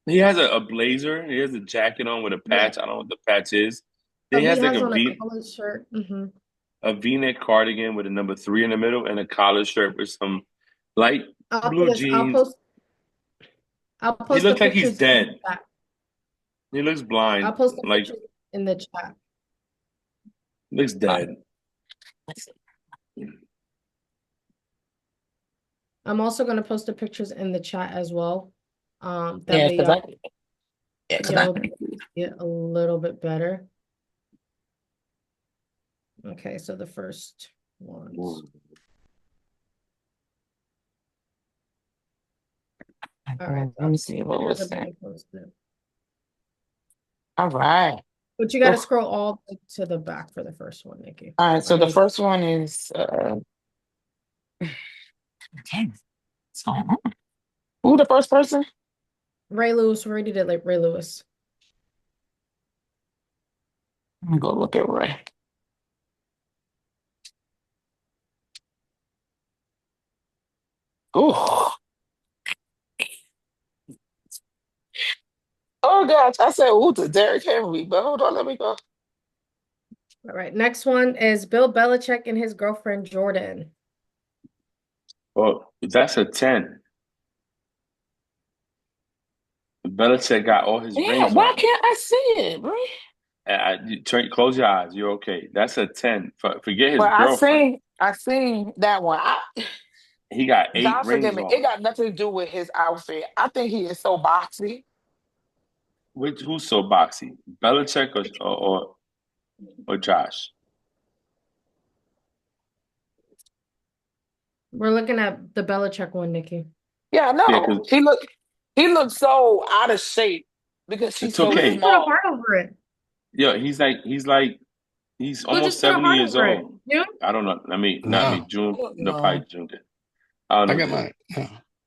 He has a blazer. He has a jacket on with a patch. I don't know what the patch is. He has like a collared shirt. Mm-hmm. A V-neck cardigan with a number 3 in the middle and a collared shirt with some light blue jeans. I'll post he looks like he's dead. He looks blind. I'll post the pictures in the chat. Looks dead. I'm also going to post the pictures in the chat as well. That get a little bit better. Okay, so the first ones. All right, let me see what was that. All right. But you got to scroll all to the back for the first one, Nikki. All right, so the first one is who the first person? Ray Lewis. We already did like Ray Lewis. Let me go look at Ray. Oh. Oh gosh, I said ooh to Derrick Henry, but hold on, let me go. All right, next one is Bill Belichick and his girlfriend Jordan. Well, that's a 10. Belichick got all his rings. Why can't I see it, bro? Close your eyes. You're okay. That's a 10. Forget his girlfriend. I seen that one. He got 8 rings. Forgive me. It got nothing to do with his outfit. I think he is so boxy. Who's so boxy? Belichick or Josh? We're looking at the Belichick one, Nikki. Yeah, no. Yeah, he looked so out of shape because he's so okay. Just put a heart over it. Yeah, he's almost 70 years old. Yeah? I don't know. Not me. June. No, probably June. I got mine.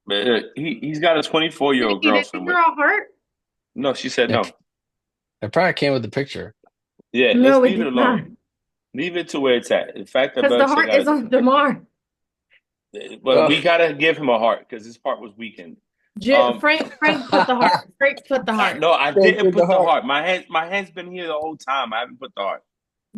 But he's got a 24-year-old girlfriend. Did you draw a heart? No, she said no. It probably came with the picture. Yeah, no, let's leave it alone. Not. Leave it to where it's at. The fact that because the heart is on DeMar. Well, we gotta give him a heart because his heart was weakened. Frank put the heart. Frank put the heart. No, I Frank didn't with the put the heart. heart. My hand's been here the whole time. I haven't put the heart.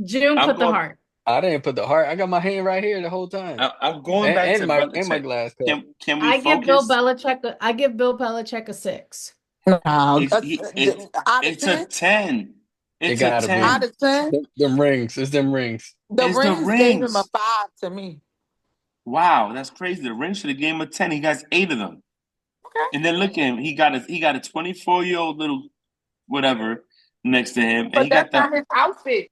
June I'm put the going. heart. I didn't put the heart. I got my hand right here the whole time, I'm going back and to my Belichick. glass cup. Can we I give Bill focus? Belichick. I give Bill Belichick a 6. No, out of It's a 10, 10. It It's a gotta be out 10. of 10, them rings. It's them rings. the It's the rings gave him a rings. 5 to me. Wow, that's crazy. The ring should have gave him a 10. He has 8 of them. Okay. And then look at him. He got a 24-year-old little whatever next to him. And But he got that's not his outfit.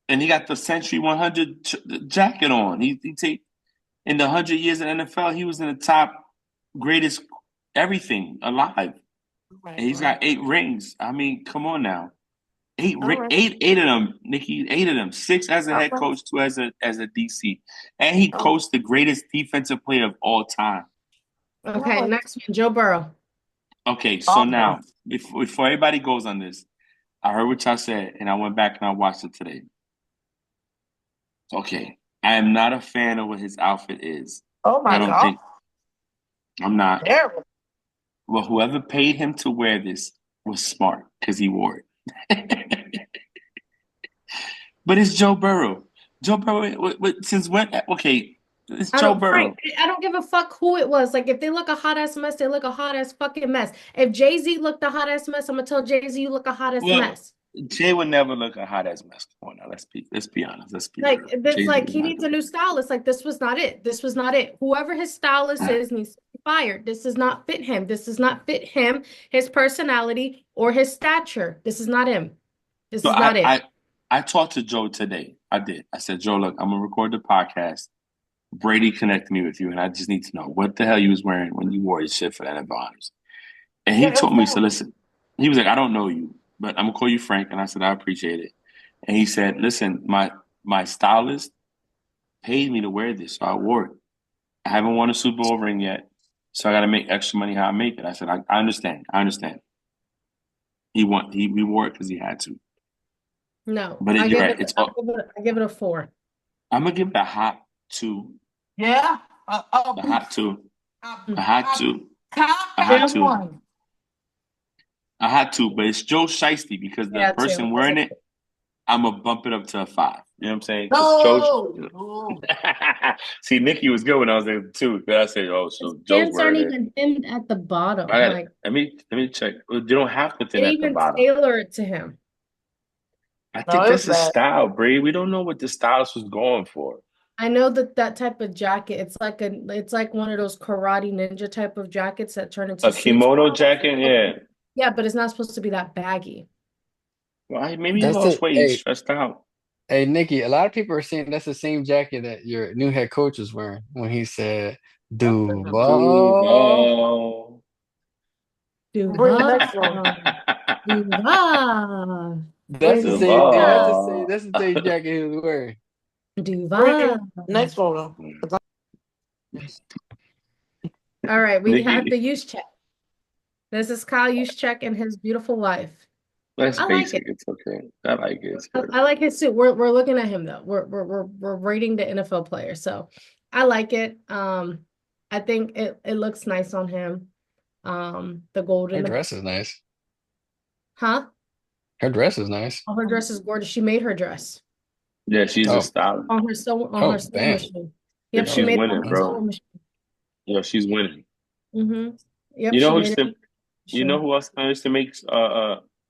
the Century 100 jacket on. He take in the 100 years in NFL, he was in the top greatest everything alive. And he's got 8 rings. I mean, come on now. Eight, All right. eight of them, Nikki. 8 of them. 6 as a head coach, 2 as a DC, and he coached the greatest defensive player of all time. Okay, next one, Joe Burrow. Okay, so now before everybody goes on this, I heard what y'all said, and I went back and I watched it today. Okay, I am not a fan of what his outfit is. Oh my I don't God. think I'm not. Terrible. Well, whoever paid him to wear this was smart because he wore it. But it's Joe Burrow. Joe Burrow, since when? Okay, it's Joe Burrow. Frank, I don't give a fuck who it was. Like, if they look a hot ass mess, they look a hot ass fucking mess. If Jay-Z looked a hot ass mess, I'm gonna tell Jay-Z you look a hot ass mess. Jay would never look a hot ass mess. Come on now, let's be honest. Let's be Like, real. it's like he needs a new stylist. Like, this was not it. This was not it. Whoever his stylist is needs to be fired. This does not fit him. This does not fit him, his personality, or his stature. This is not him. This is not it. I talked to Joe today. I did. I said, Joe, look, I'm gonna record the podcast. Brady connected me with you, and I just need to know what the hell you was wearing when you wore your shit for the NFL Honors. And he told me, so listen, he was like, I don't know you, but I'm gonna call you Frank. And I said, I appreciate it. And he said, listen, my stylist paid me to wear this, so I wore it. I haven't won a Super Bowl ring yet, so I got to make extra money how I make it. I said, I understand. I understand. We wore it because he had to. No, But I you're right. give it a 4. I'm gonna give it a hot 2. Yeah. A hot 2. A hot 2. A hot 2. But it's Joe Shiesty because the person wearing it, I'm gonna bump it up to a 5. You know what I'm saying? No. See, Nikki was good when I was there too. But I said, oh, so Joe's Pants aren't wearing it. even hemmed at the bottom. Let me check. You don't have to thin at the bottom. Tailor it to him. I think that's a style, Bree. We don't know what the stylist was going for. I know that type of jacket. It's like one of those karate ninja type of jackets that turn into a kimono jacket. Yeah. Yeah, but it's not supposed to be that baggy. Well, maybe he lost weight. He's stressed out. Hey, Nikki, a lot of people are saying that's the same jacket that your new head coach was wearing when he said Duval. Duval. That's the same thing. That's the same jacket he was wearing. Duval. Next photo. All right, we have the Juszczyk. This is Kyle Juszczyk and his beautiful wife. That's basic. It's okay. I like it. I like his suit. We're looking at him though. We're rating the NFL player. So I like it. I think it looks nice on him. The gold. Her dress is nice. Huh? Her dress is nice. Oh, her dress is gorgeous. She made her dress. Yeah, she's a stylist. On her sewing machine. Yep, she's winning, bro. Yeah, she's winning. Mm-hmm. Yep. You know who else used to make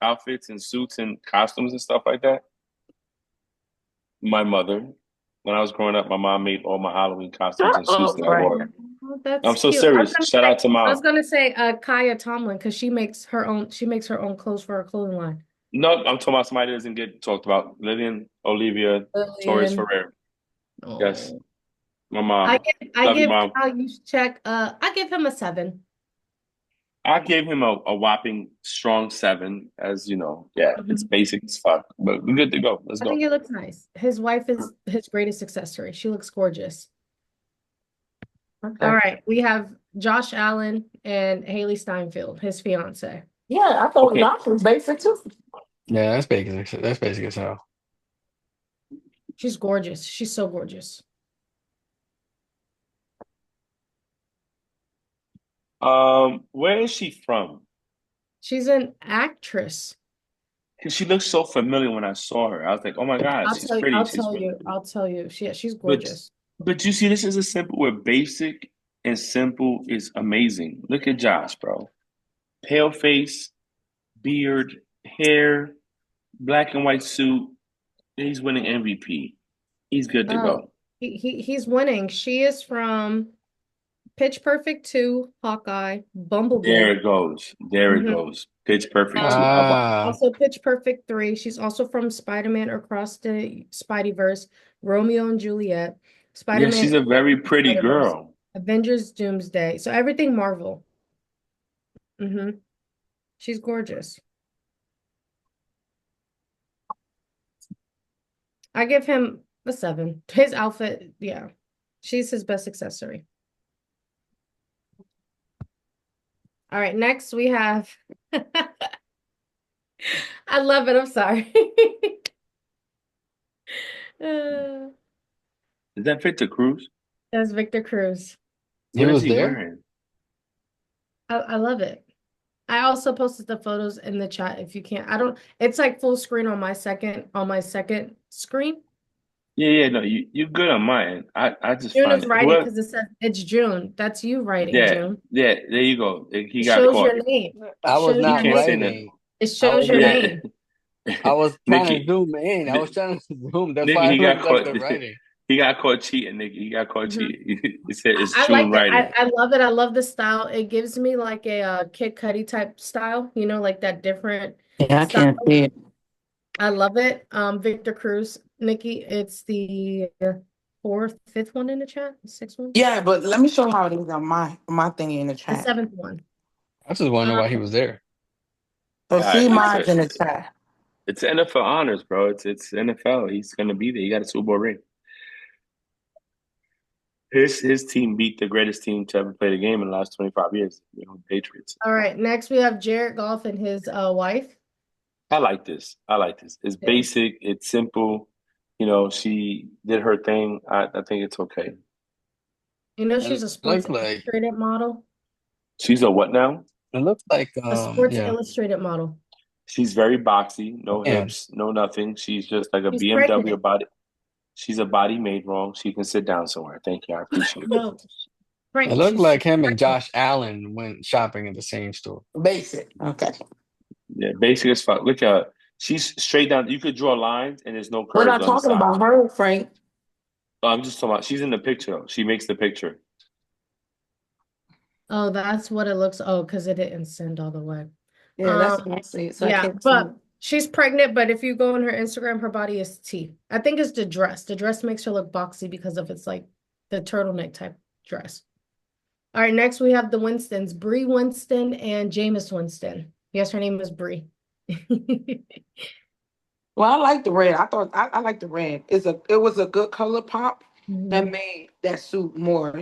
outfits and suits and costumes and stuff like that? My mother. When I was growing up, my mom made all my Halloween costumes and suits that I wore. I'm so serious. Shout out to Mom. I was gonna say Kaya Tomlin because she makes her own clothes for her clothing line. No, I'm talking about somebody that doesn't get talked about. Lillian Olivia Torres Ferrer. Oh. Yes. My mom. I give Kyle Juszczyk, I give him a 7. I gave him a whopping strong 7, as you know. Yeah, it's basic as fuck, but we're good to go. Let's go. I think it looks nice. His wife is his greatest accessory. She looks gorgeous. Okay. All right, we have Josh Allen and Haley Steinfeld, his fiance. Yeah, I thought Josh was basic too. Yeah, that's basic. That's basic as hell. She's gorgeous. She's so gorgeous. Where is she from? She's an actress. 'Cause she looks so familiar when I saw her. I was like, oh my God, she's pretty. I'll She's tell pretty. you. I'll tell you. She's But gorgeous. but you see, this is a simple where basic and simple is amazing. Look at Josh, bro. Pale face, beard, hair, black and white suit. He's winning MVP. He's good to Oh, go. he's winning. She is from Pitch Perfect 2, Hawkeye, There Bumblebee. it goes. There it hmm goes. Pitch perfect too. Um, How about Ah, Also Pitch Perfect 3. She's also from Spider-Man Across the Spideyverse, Romeo and Juliet, yeah, Spider-Man she's a Into very the pretty Spider-Verse, girl. Avengers Doomsday. So everything Marvel. hmm She's gorgeous. I give him a 7. His outfit, yeah. She's his best accessory. All right, next we have I love it. I'm sorry. Uh, Is that Victor Cruz? that's Victor Cruz. he What is was he there. wearing? I love it. I also posted the photos in the chat if you can't. I don't, it's like full screen on my second screen. Yeah, yeah, no, you're good on mine. I just June find is it. writing Whoever, because it says it's June. That's you writing, yeah, June. yeah, there you go. He It got shows caught. your name. It I was shows He your not can't say name. that. writing. It I shows was your Yeah, name. I was trying to Nikki, zoom in. I was trying to zoom. That's Nikki, why he it got looked like caught. the writing. He got caught cheating, Nikki. He got caught Mhm. cheating. He said it's I June like it. writing. I love it. I love the style. It gives me like a Kid Cudi type style, like that different Yeah, I style. can't see it. I love it. Victor Cruz, Nikki, it's the fourth, fifth one in the chat, sixth one, Yeah, but let me show how it is on my thingy in the the chat. seventh one. I just wonder why he Um, was there. So see It's mine in the chat. it's NFL honors, bro. It's NFL. He's gonna be there. He got a Super Bowl ring. His team beat the greatest team to ever play the game in the last 25 years, the Patriots. all right, next we have Jared Goff and his wife. I like this. I like this. It's Yeah. basic. It's simple. She did her thing. I think it's okay. She's It a Sports looked like Illustrated model. She's a what now? it looked like A Sports yeah. Illustrated model. She's very boxy, no Yeah. hips, no nothing. She's just like a She's BMW pregnant. body. She's a body made wrong. She can sit down somewhere. Thank you. I appreciate it. No, It looked like him and Josh Allen went shopping at the same store. Basic. Okay. Yeah, basic as fuck. Look at her. She's straight down. You could draw lines and there's no We're curves not on the talking side. about her, Frank. Oh, I'm just talking about she's in the picture though. She makes the picture. Oh, that's what it looks. Oh, because it didn't send all the way. Yeah, that's what I see. So I Yeah, can't see but it. she's pregnant, but if you go on her Instagram, her body is T. I think it's the dress. The dress makes her look boxy because of it's like the turtleneck type dress. All right, next we have the Winstons, Bree Winston and Jameis Winston. Yes, her name is Bree. Well, I like the red. I like the red. It was a good color pop that Mhm. made that suit more.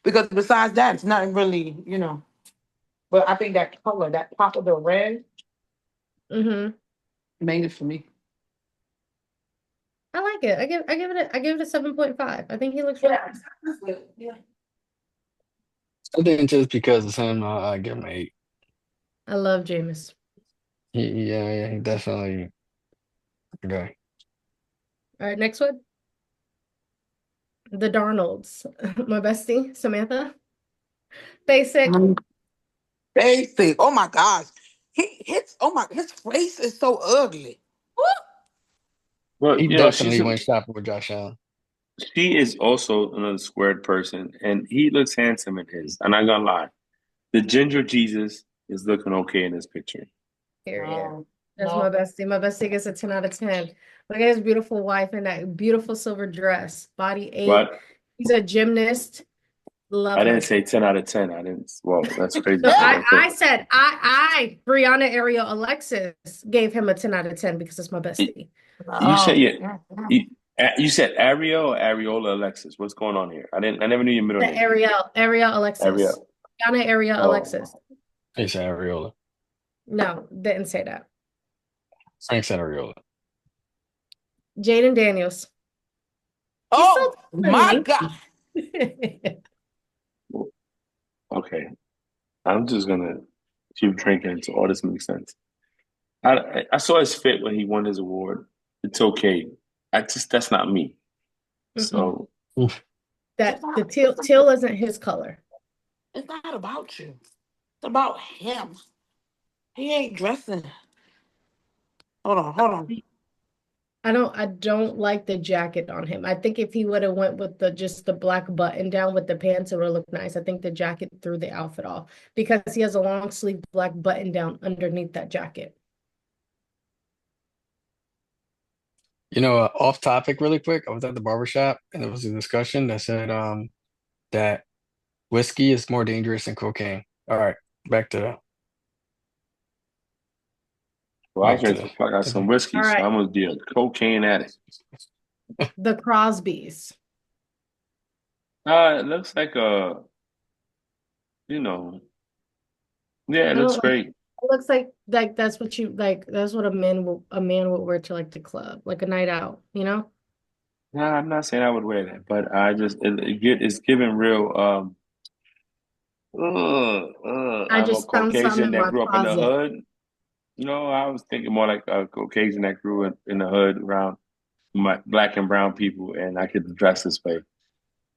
Because besides that, it's nothing really. But I think that color, that pop of the red, Mhm. made it for me. I like it. I give it a 7.5. I think he looks really Yeah, that's good. Yeah. I think just because it's him, I give him an 8. I love Jameis. Yeah, he definitely okay. All right, next one. The Darnolds. My bestie, Samantha. Basic. Basic. Oh my gosh. His face is so ugly. Woo! Well, He definitely went shopping with Josh Allen. she is also another squared person, and he looks handsome in his. I'm not gonna lie. The ginger Jesus is looking okay in this picture. Period. That's my bestie. My bestie gets a 10 out of 10. Look at his beautiful wife in that beautiful silver dress. Body 8. What? He's a gymnast. Love I her. didn't say 10 out of 10. I didn't. Well, that's crazy. So Okay. I said Brianna Ariel Alexis gave him a 10 out of 10 because it's my bestie. You said you said Ariel or Ariola Alexis. What's going on here? I never knew your middle The name. Ariel Alexis. Ariel. Brianna Ariel Oh. Alexis. He said Ariola. No, didn't say that. Frank said Ariola. Jaden Daniels. Oh so my tiny. God. Okay, I'm just gonna keep drinking until all this makes sense. I saw his fit when he won his award. It's okay. That's not me. Mm-mm. So It's That the not. teal isn't his color. It's not about you. It's about him. He ain't dressing. Hold on. Hold on. I don't like the jacket on him. I think if he would have went with just the black button down with the pants, it would have looked nice. I think the jacket threw the outfit off because he has a long sleeve black button down underneath that jacket. Off topic really quick. I was at the barber shop and there was a discussion that said that whiskey is more dangerous than cocaine. All right, back to well, I was back to ready to the fuck out to some the whiskey, All so right, I'm gonna be a cocaine addict. the Crosbys. It looks like you know, yeah, it I looks don't like great. it looks like that's what you like that's what a man would wear to like the club, like a night out, you know? Nah, I'm not saying I would wear that, but I just it's giving real I I'm a just found some Caucasian in that my grew up in the closet. hood. No, I was thinking more like a Caucasian that grew up in the hood around my black and brown people, and I could dress this way.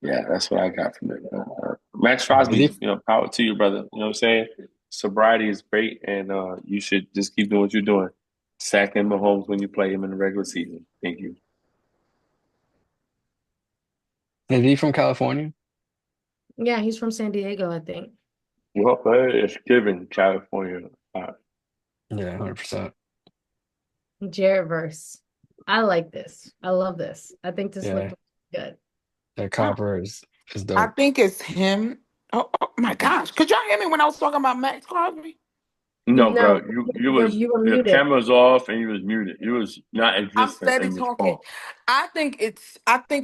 Yeah, that's what I got from it. Max is Crosby, he power to you, brother. You know what I'm saying? Sobriety is great, and you should just keep doing what you're doing. Sack him Mahomes when you play him in the regular season. Thank you. is he from California? Yeah, he's from San Diego, I think. Well, it's given California. Yeah, 100%. Jared verse. I like this. I love this. I think this looked Yeah, good. that I, copper is I dope. think it's him. Oh my gosh. Could y'all hear me when I was talking about Max Crosby? No, No, bro, you were your muted. camera's off and you was muted. You was not I'm existent steady in this talking. call. I think it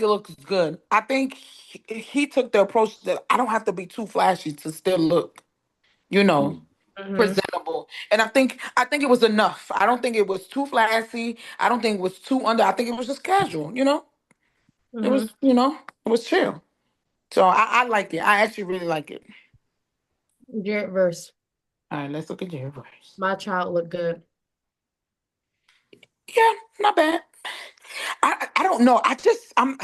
looks good. I think he took the approach that I don't have to be too flashy to still look, you know, Mm. Hmm. presentable. And I think it was enough. I don't think it was too flashy. I don't think it was too under. I think it was just casual. It Hmm. was, it was chill. So I like it. I actually really like it. Jared verse. All right, let's look at your verse. My child looked good. Yeah, not bad. I don't know. I'm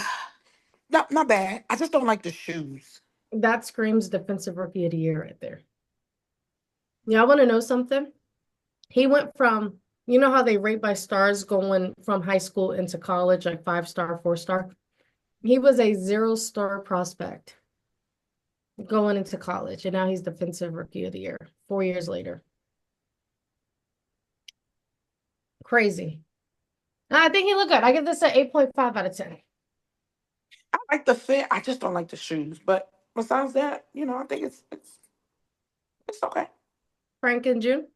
not bad. I just don't like the shoes. That screams defensive rookie of the year right there. Y'all want to know something? He went from, you know how they rate by stars going from high school into college, like 5-star, 4-star? He was a 0-star prospect going into college, and now he's defensive rookie of the year 4 years later. Crazy. I think he looked good. I give this an 8.5 out of 10. I like the fit. I just don't like the shoes. But besides that, I think it's okay. Frank and June,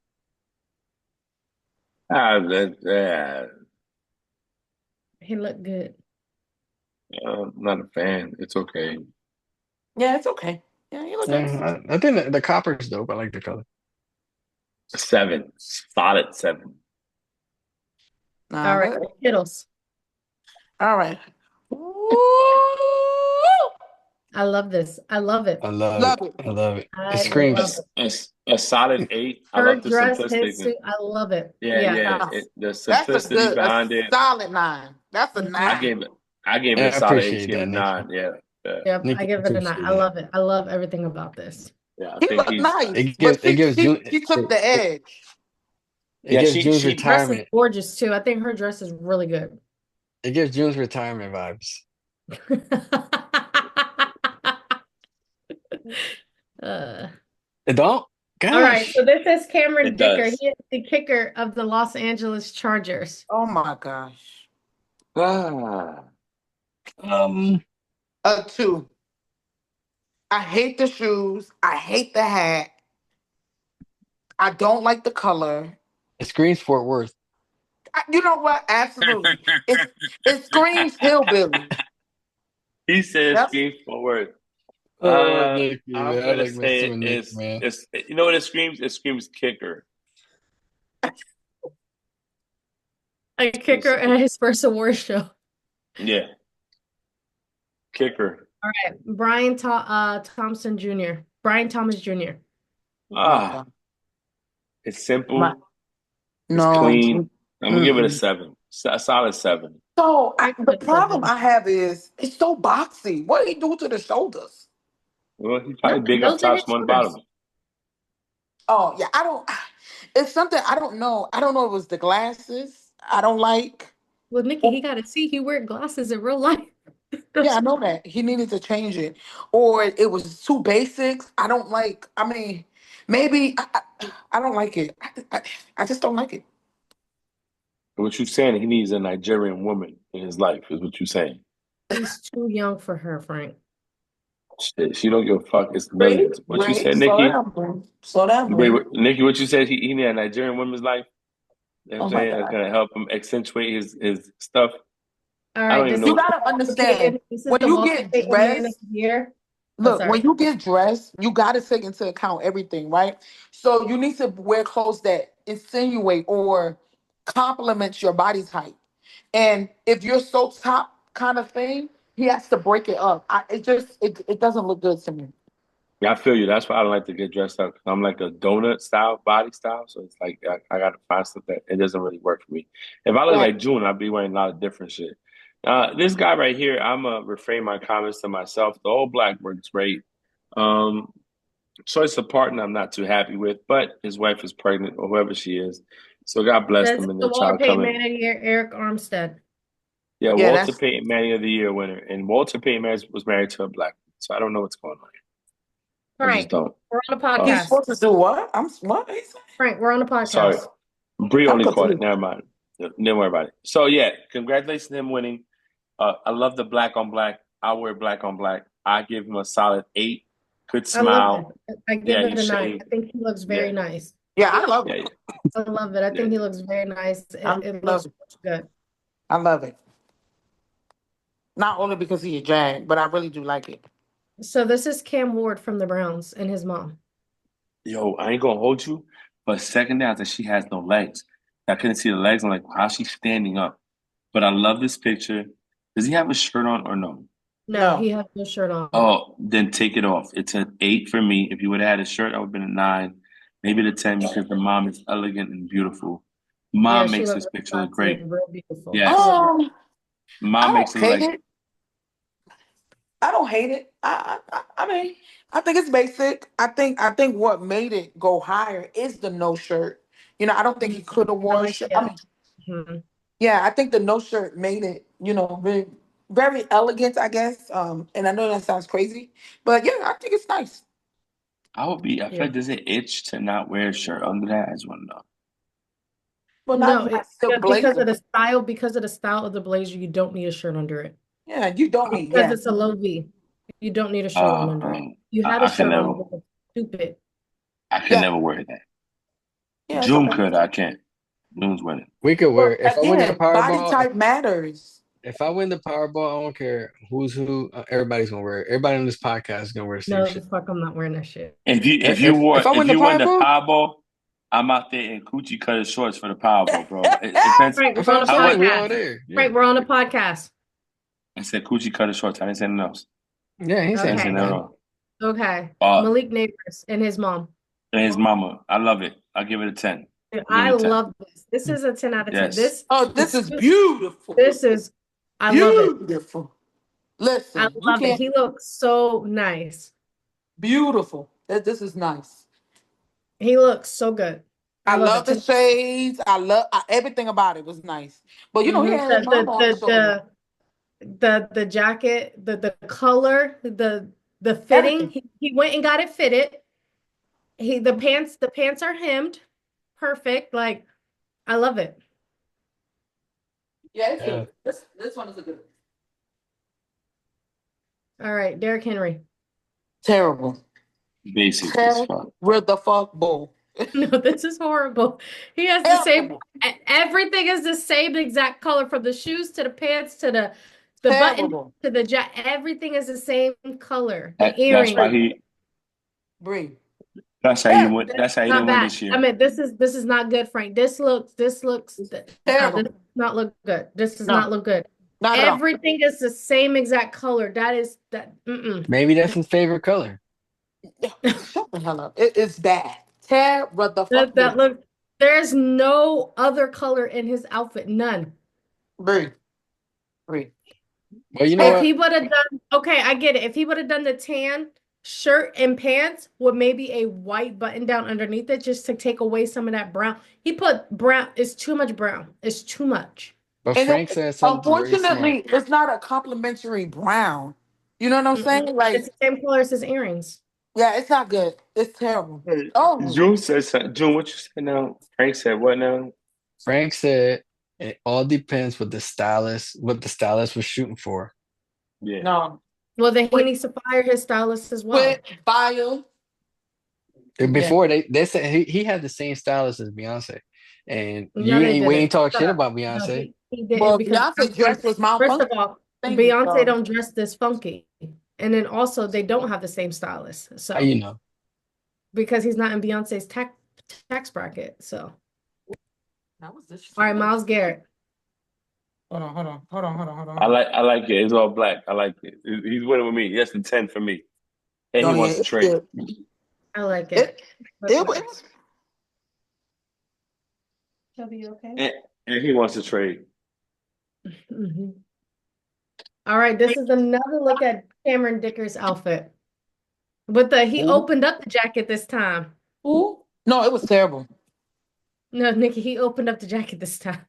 he looked good. I'm not a fan. It's okay. Yeah, it's okay. Yeah, you look good. Yeah, I think the copper is dope. I like the color. 7, solid 7. Nah, All right, Skittles. all right. Woo! I love this. I love it. I love it. Love it. I love it. It I love screams. it. A solid 8. I Her love the dress, his simplistic. suit, I love it. Yeah, Yeah. yeah. Ah, The that's simplicity a behind it. solid 9. That's a Mhm. I 9. gave it. I gave Yeah, it I a solid 8. appreciate She gave it that, a Nikki. 9. Yeah, yeah, Yep, I Nikki, I give it a 9. appreciate I that. love it. I love everything about this. yeah. I He think looked he's. nice, It but gives it she gives she June she took the edge. it Yeah, gives June's she. Dress is retirement. gorgeous too. I think her dress is really good. It gives June's retirement vibes. Uh, It don't? all right, Gosh. so this is Cameron It Dicker. does. He is the kicker of the Los Angeles Chargers. Oh my gosh. Ah, Um, A 2. I hate the shoes. I hate the hat. I don't like the color. it screams Fort Worth. You know what? Absolutely. It screams hillbilly. he says That's scream forward. Oh, Nikki, I'm man. I gonna like messing say with Nikki, man. it's you know what it screams? It screams kicker. A kicker at his first award show. Yeah, kicker. All right, Brian Thompson Jr. Brian Thomas Jr. Ah, it's simple. My- It's no. clean. I'm gonna give it a Mm-mm. 7. A solid 7. So I the give it problem seven. I have is it's so boxy. What did he do to the shoulders? Well, he's probably Nothing. big up Those are top, his small on the shoulders. bottom. Oh yeah, I don't. It's something I don't know. I don't know if it was the glasses. I don't like. Well, Nikki, he got to see he wear glasses in real life. Yeah, I know that he needed to change it, or it was too basics. I don't like. I mean, maybe I don't like it. I just don't like it. What you saying? He needs a Nigerian woman in his life, is what you saying. He's too young for her, Frank. Shit, she don't give a fuck. It's Ray, millions. What you Ray, said, slow Nikki? down, bro. Slow down, Wait, Ray. Nikki, what you said? He need a Nigerian woman's life. You know Oh what I'm my saying? That's God. gonna help him accentuate his stuff. All I right, don't even this know. You is gotta understand this is when the you Walter get Payton Man of dressed. the year. Oh, Look, sorry. when you get dressed, you got to take into account everything, right? So you need to wear clothes that insinuate or complement your body type. And if you're so top kind of thing, he has to break it up. It doesn't look good to me. Yeah, I feel you. That's why I don't like to get dressed up. 'Cause I'm like a donut style body style, so it's like I gotta find stuff that it doesn't really work for me. If I look Right. like June, I'd be wearing a lot of different shit. This guy right here, I'm gonna refrain my comments to myself. The whole black works great. Um, choice of partner, I'm not too happy with, but his wife is pregnant or whoever she is. So God bless This them is and the their Walter child Payton coming. Man of the year, Eric Armstead. Yeah, Yeah, Walter that's Payton, Man of the Year winner, and Walter Payton was married to a black woman, so I don't know what's going on here. I just Frank, don't. we're on a he's podcast. supposed to do what? I'm what? He said? Frank, we're on a Sorry, podcast. Bree I'm only caught it. confused. Never mind. Don't worry about it. So yeah, congratulations to him winning. I love the black on black. I wear black on black. I give him a solid 8. Good I love smile. it. I give Yeah, it he a 9. shaved. I think he looks very Yeah, nice. Yeah, I love yeah, it. I love it. I yeah, think he yeah. looks very nice. I It love looks it. good. I love it. Not only because he a jag, but I really do like it. So this is Cam Ward from the Browns and his mom. Yo, I ain't gonna hold you, but second down that she has no legs. I couldn't see the legs. I'm like, how's she standing up? But I love this picture. Does he have a shirt on or no? No, No. he has no shirt on. Oh, then take it off. It's an 8 for me. If you would have had a shirt, I would have been a 9, maybe the 10 because the mom is elegant and beautiful. Yeah, Mom she makes looks this real picture look classy great. and real beautiful. Yes. I Mom makes don't it look hate like it. I don't hate it. I mean, I think it's basic. I think what made it go higher is the no shirt. I don't think he could have I worn a like shirt. it. I mean, Mhm. yeah, I think the no shirt made it, very, very elegant, I guess. And I know that sounds crazy, but yeah, I think it's nice. I feel Yeah. like does it itch to not wear a shirt under that? I just want to know. Well, No, not it, silk because blazer. of the style of the blazer, you don't need a shirt under it. Yeah, you don't need. Because Yeah, it's a low V, you don't need a shirt on under it. You had a I can shirt on, never, it was stupid. yeah, wear that. yeah. It's June okay. could, I can't. June's winning. We could But wear if I win the again, body Powerball. type matters. If I win the Powerball, I don't care who's who. Everybody's gonna wear it. Everybody on this podcast is gonna wear the same No, the shit. fuck, I'm not wearing that shit. If I win If the you win the Powerball, Powerball, I'm out there in coochie cutter shorts for the Powerball, bro. It depends. Frank, that's we're what on I'm a I saying. would. We all podcast. there. Yeah, Frank, we're on a podcast. I said coochie cutter shorts. I didn't say anything else. yeah. He I said didn't say Okay. nothing nothing. else. Okay. Uh, Malik Neighbors and his mom. and his mama. I love it. I'll give it a 10. Dude, I'll give I it a 10. love this. This is a 10 out of 10. Yes. Oh, this is beautiful. I love it. Beautiful. I Listen, you love it. can't. He looks so nice. Beautiful. This is nice. He looks so good. I love love it. the shades. I love everything about it was nice. But he Mhm. had his mom on the shoulder. The jacket, the color, the fitting. Everything. He went and got it fitted. The pants are hemmed. Perfect. Like, I love it. Yeah, it's Yeah. good. This one is a good. All right, Derrick Henry. Terrible. Basic as fuck. Terrible. No, this is horrible. He has the same. Terrible. Everything is the same exact color, from the shoes to the pants to the button Terrible. to the jacket. Everything is the same color. The That's earrings. why he. Bree. That's how he went. That's how he Not didn't win bad. this year. I mean, this is not good, Frank. This looks no, Terrible. this does not look good. This does No. not look good. Not at all. Everything is the same exact color. That is that. Maybe that's his favorite color. Shut the hell up. It is bad. Tear the fuck That look. There's no other color in his outfit. None. Bree. Bree. Well, you know If what? he would have done, okay, I get it. If he would have done the tan shirt and pants with maybe a white button down underneath it, just to take away some of that brown. He put brown. It's too much brown. It's too much. But And Frank said something very smart. unfortunately, it's not a complimentary brown. You know what I'm saying? Like, It's the same color as his earrings. yeah, it's not good. It's terrible. Hey, Oh, June said something. June, what you said now? Frank said what now? Frank said it all depends what the stylist was shooting for. Yeah. no. Well, then he Wait. needs to fire his stylist as well. Quit fire. And before they said he had the same stylist as Beyonce, and No, they we ain't didn't. talk Shut shit up. about No, Beyonce. he didn't Well, because Beyonce dress was first of malfunctioning. all, Thank Beyonce you. don't dress this funky. And then also they don't have the same stylist. How So you know? because he's not in Beyonce's tax bracket. So That was this. all right, Miles Garrett. Hold on. I like it. It's all black. I like it. He's winning with me. That's the 10 for me. And he Oh, wants yeah, to it's trade. good. I like it. It was. Shelby, you okay? And he wants to trade. Mhm. All right, this is another look at Cameron Dicker's outfit. But he Ooh. opened up the jacket this time. Ooh. No, it was terrible. No, Nikki, he opened up the jacket this time.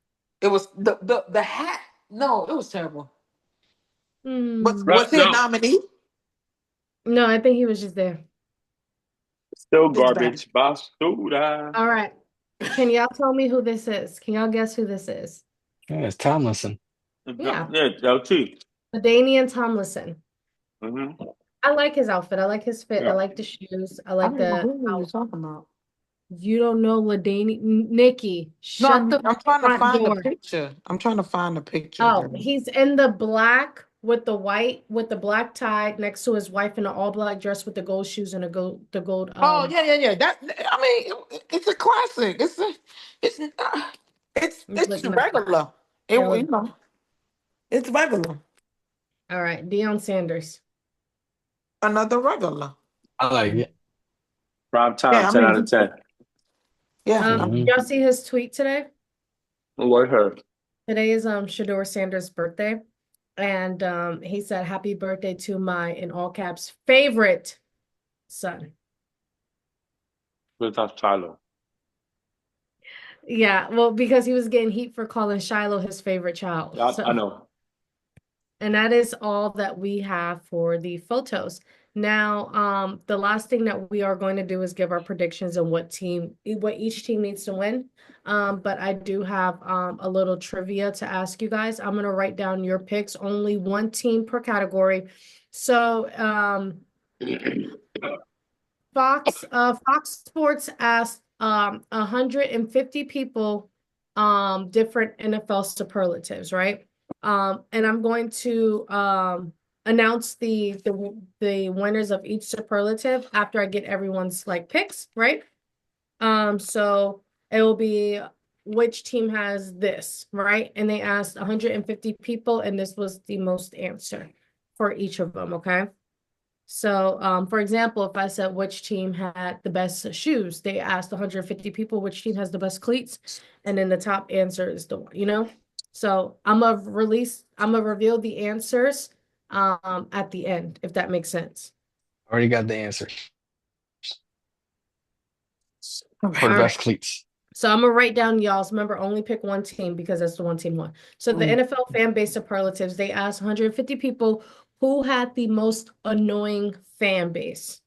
It was the hat. No, it was terrible. Was Right, he a no. nominee? No, I think he was just there. Still It's bad. garbage. Basuda. All right. Can y'all tell me who this is? Can y'all guess who this is? Yeah, it's Tomlinson. Yeah. Yeah, LT. Danian Tomlinson. Mm-hmm. I like his outfit. I like his fit. I Yeah. like the shoes. I I like don't know the who you're talking about. You don't know LaDainian. Nikki, No, shut I'm the trying to front find the door. picture. I'm trying to find the picture. Oh, he's in the black with the white with the black tie next to his wife in an all black dress with the gold shoes and the gold Oh yeah. That I mean, it's a classic. It's Look, regular. Yeah, look. You know, it's regular. All right, Deion Sanders. Another regular. I like it. Prime time, Yeah, I 10 mean, out of 10. Yeah. Mhm. Y'all see his tweet today? What her? Today is Shador Sanders' birthday, and he said, "Happy birthday to my," in all caps, "favorite son." With Shiloh. Yeah, well, because he was getting heat for calling Shiloh his favorite child. I know. And that is all that we have for the photos. Now, the last thing that we are going to do is give our predictions on what each team needs to win. But I do have a little trivia to ask you guys. I'm gonna write down your picks, only one team per category. So, Fox Sports asked 150 people different NFL superlatives, right? And I'm going to announce the winners of each superlative after I get everyone's like picks, right? So it will be which team has this, right? And they asked 150 people, and this was the most answer for each of them, okay? So, for example, if I said which team had the best shoes, they asked 150 people which team has the best cleats, and then the top answer is the one, you know? So I'm gonna reveal the answers at the end, if that makes sense. Already got the answer for the All best right. cleats. So I'm gonna write down y'all's. Remember, only pick one team because that's the one team won. So the NFL fan base superlatives, they asked 150 people who had the most annoying fan base.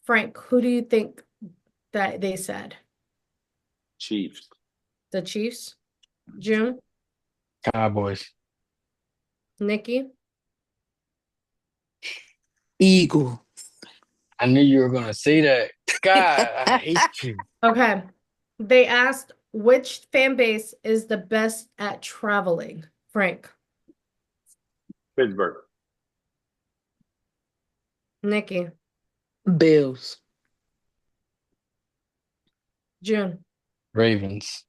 Frank, who do you think that they said? Chiefs. The Chiefs? June? Cowboys. Nikki? Eagle. I knew you were gonna say that. God, I hate you. Okay. They asked which fan base is the best at traveling? Frank? Pittsburgh. Nikki? Bills. June? Ravens.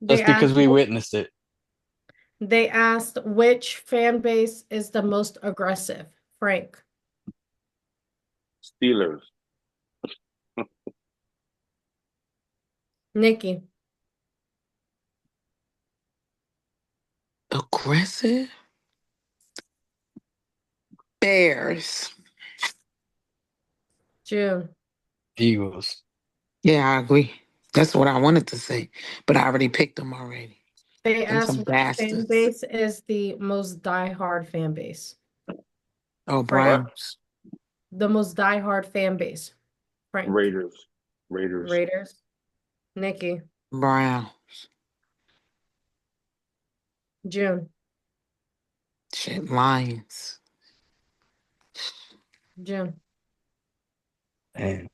They Just because asked we witnessed it. They asked which fan base is the most aggressive? Frank. Steelers. Nikki. Aggressive. Bears. June. Eagles. Yeah, I agree. That's what I wanted to say, but I already picked them already. They Them asked some which fan bastards. base is the most diehard fan base. Oh, Frank. Browns. The most diehard fan base. Frank. Raiders. Raiders. Nikki. Browns. June. Shit, Lions. June. And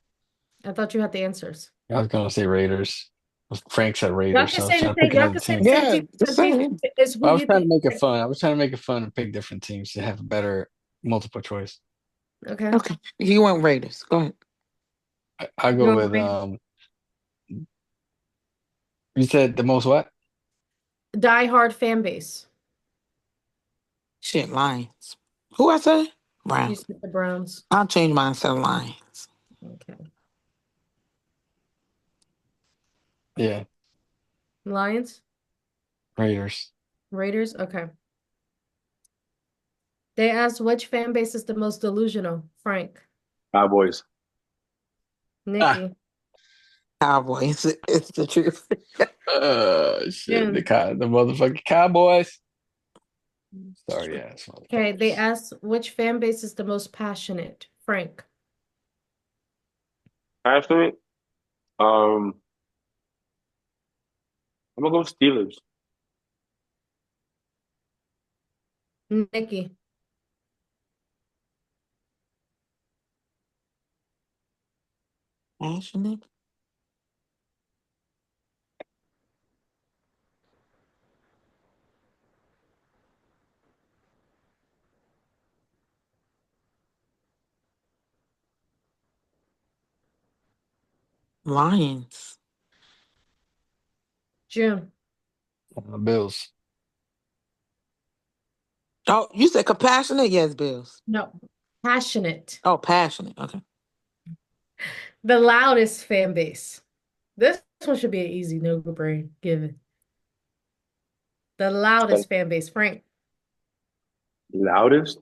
I thought you had the answers. I was gonna say Raiders. Frank said Y'all Raiders, can so I was say trying the to pick same. Y'all another can say the team. same Yeah, thing. the same. It's who I was you trying to think. make it fun. I was trying to make it fun and pick different teams to have a better multiple choice. Okay. Okay, you want Raiders. Go ahead. I You go want with Raiders? you said the most what? Diehard fan base. Shit, Lions. Who I say? You Browns. said the Browns. I'll change mine to Lions. Okay. Yeah, Lions. Raiders. Raiders. Okay. They asked which fan base is the most delusional. Frank. Cowboys. Nikki. Cowboys. It's the truth. Shit, the June. the motherfucking Cowboys. Sorry ass Okay. They motherfuckers. asked which fan base is the most passionate. Frank. Passionate. I'm gonna go Steelers. Nikki. Passionate. Lions. June. Bills. Oh, you said compassionate? Yes, Bills. No. Passionate. Oh, passionate. Okay. The loudest fan base. This one should be an easy no brain given. The loudest fan base. Frank. Loudest.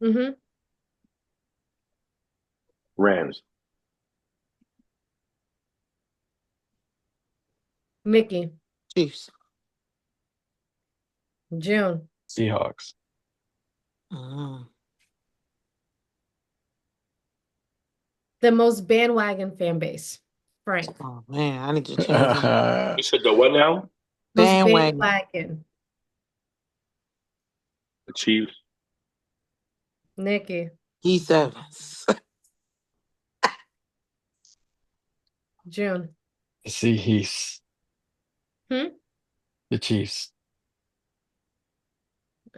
Mm-hmm. Rams. Nikki. Chiefs. June. Seahawks. Mm. The most bandwagon fan base. Frank. Oh man, I need to change mine. You said the what now? Most Bandwagon. bandwagon. The Chiefs. Nikki. E7s. June. The Seahawks. Hmm? The Chiefs.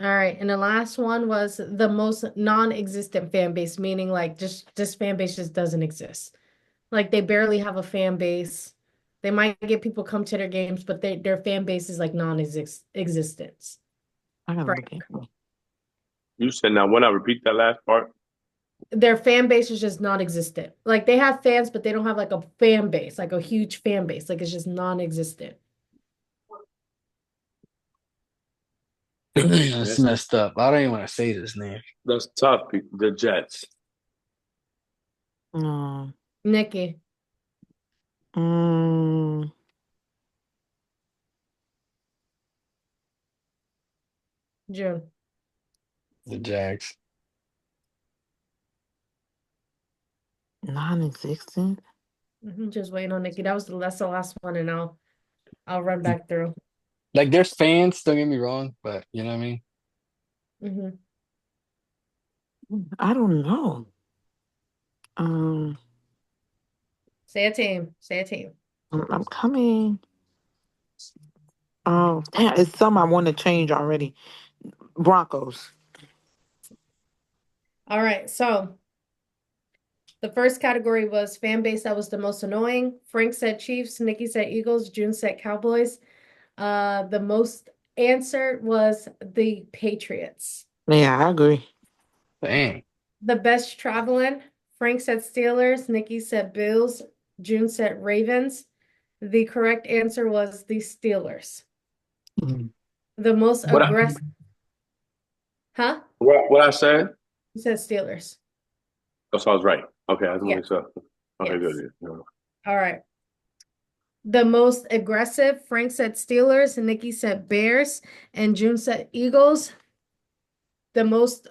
All right. And the last one was the most non-existent fan base, meaning like just this fan base just doesn't exist. Like they barely have a fan base. They might get people come to their games, but their fan base is like non-existence. I gotta Frank. look at it. You said now. When I repeat that last part. Their fan base is just non-existent. Like they have fans, but they don't have like a fan base, like a huge fan base. Like it's just non-existent. That's messed up. I don't even want to say this name. That's tough. The Jets. Mm. Nikki. Mm. June. The Jags. Non-existent. Just waiting on Nikki. That's the last one, and I'll run back through. Like there's fans, don't get me wrong, but you know what I mean? Mm-hmm. I don't know. Say a team. Say a team. I'm coming. Oh, damn, it's some I want to change already. Broncos. All right. So the first category was fan base that was the most annoying. Frank said Chiefs. Nikki said Eagles. June said Cowboys. The most answered was the Patriots. Yeah, I agree. Dang. The best traveling, Frank said Steelers, Nikki said Bills, June said Ravens. The correct answer was the Steelers. The most What I aggressive, huh? what I said? You said Steelers. Oh, so I was right. Okay, I just want to Yeah. make sure. Okay, Yes. good. Yeah. All right. The most aggressive, Frank said Steelers, Nikki said Bears, and June said Eagles. The most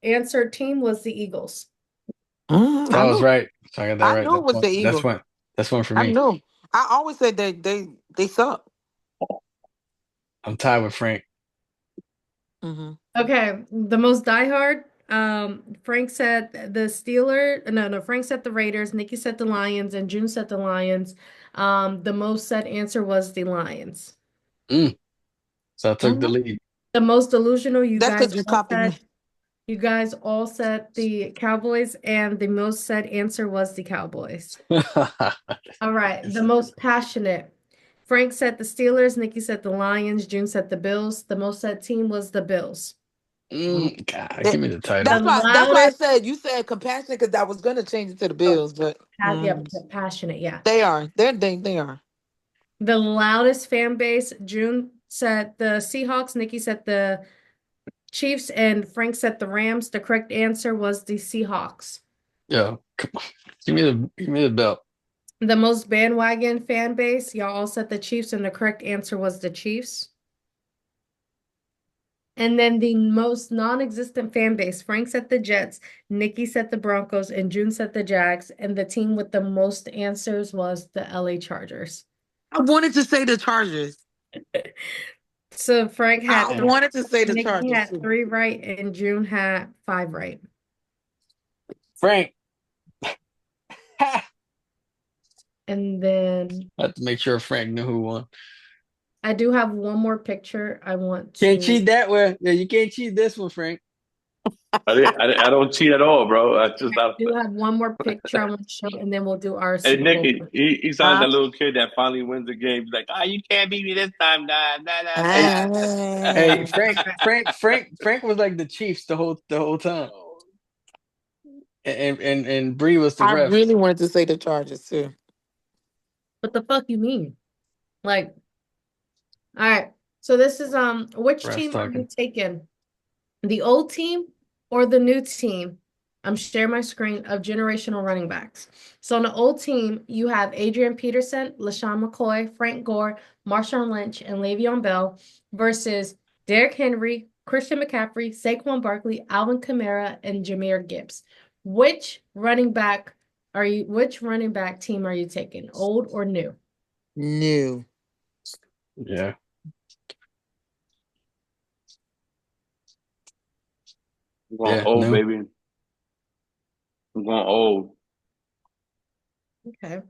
answered team was the Eagles. I was right. So I got that I right. knew it was the That's Eagles. one. That's one for I me. knew. I always said they suck. I'm tied with Frank. Mm-hmm. Okay, the most diehard. Frank said the Steelers. No, Frank said the Raiders. Nikki said the Lions, and June said the Lions. The most said answer was the Lions. So I took the lead. The most delusional, you That's because guys you all copied me. said. You guys all said the Cowboys, and the most said answer was the Cowboys. All right, the most passionate. Frank said the Steelers, Nikki said the Lions, June said the Bills. The most said team was the Bills. God, give me the title. That's The why I loudest, said you said compassionate because I was gonna change it to the Bills, but yeah, passionate, yeah. they are. They are. The loudest fan base, June said the Seahawks, Nikki said the Chiefs, and Frank said the Rams. The correct answer was the Seahawks. Yeah, come on. Give me the belt. The most bandwagon fan base, y'all all said the Chiefs, and the correct answer was the Chiefs. And then the most non-existent fan base, Frank said the Jets, Nikki said the Broncos, and June said the Jags, and the team with the most answers was the LA Chargers. I wanted to say the Chargers. So Frank had I wanted to say the Nikki Chargers. had Too. 3 right, and June had 5 right. Frank. And then I have to make sure Frank knew who won. I do have one more picture I want Can't to. cheat that way. Yeah, you can't cheat this one, Frank. I don't cheat at all, bro. I just I do have one more picture I want to show, and then we'll do our Hey, Super Bowl. Nicky, he sounds like that little kid that finally wins the game. He's like, you can't beat me this time, nah. Hey, Frank was like the Chiefs the whole time, and Bree was the I ref. really wanted to say the Chargers too. What the fuck you mean? Like, all right. So this is which Refs team are you talking. taking? The old team or the new team? I'm sharing my screen of generational running backs. So on the old team, you have Adrian Peterson, LaShawn McCoy, Frank Gore, Marshawn Lynch, and Le'Veon Bell versus Derrick Henry, Christian McCaffrey, Saquon Barkley, Alvin Kamara, and Jahmyr Gibbs. Which running back team are you taking? Old or new? New. Yeah. I'm going old, no. baby. I'm going old. Okay.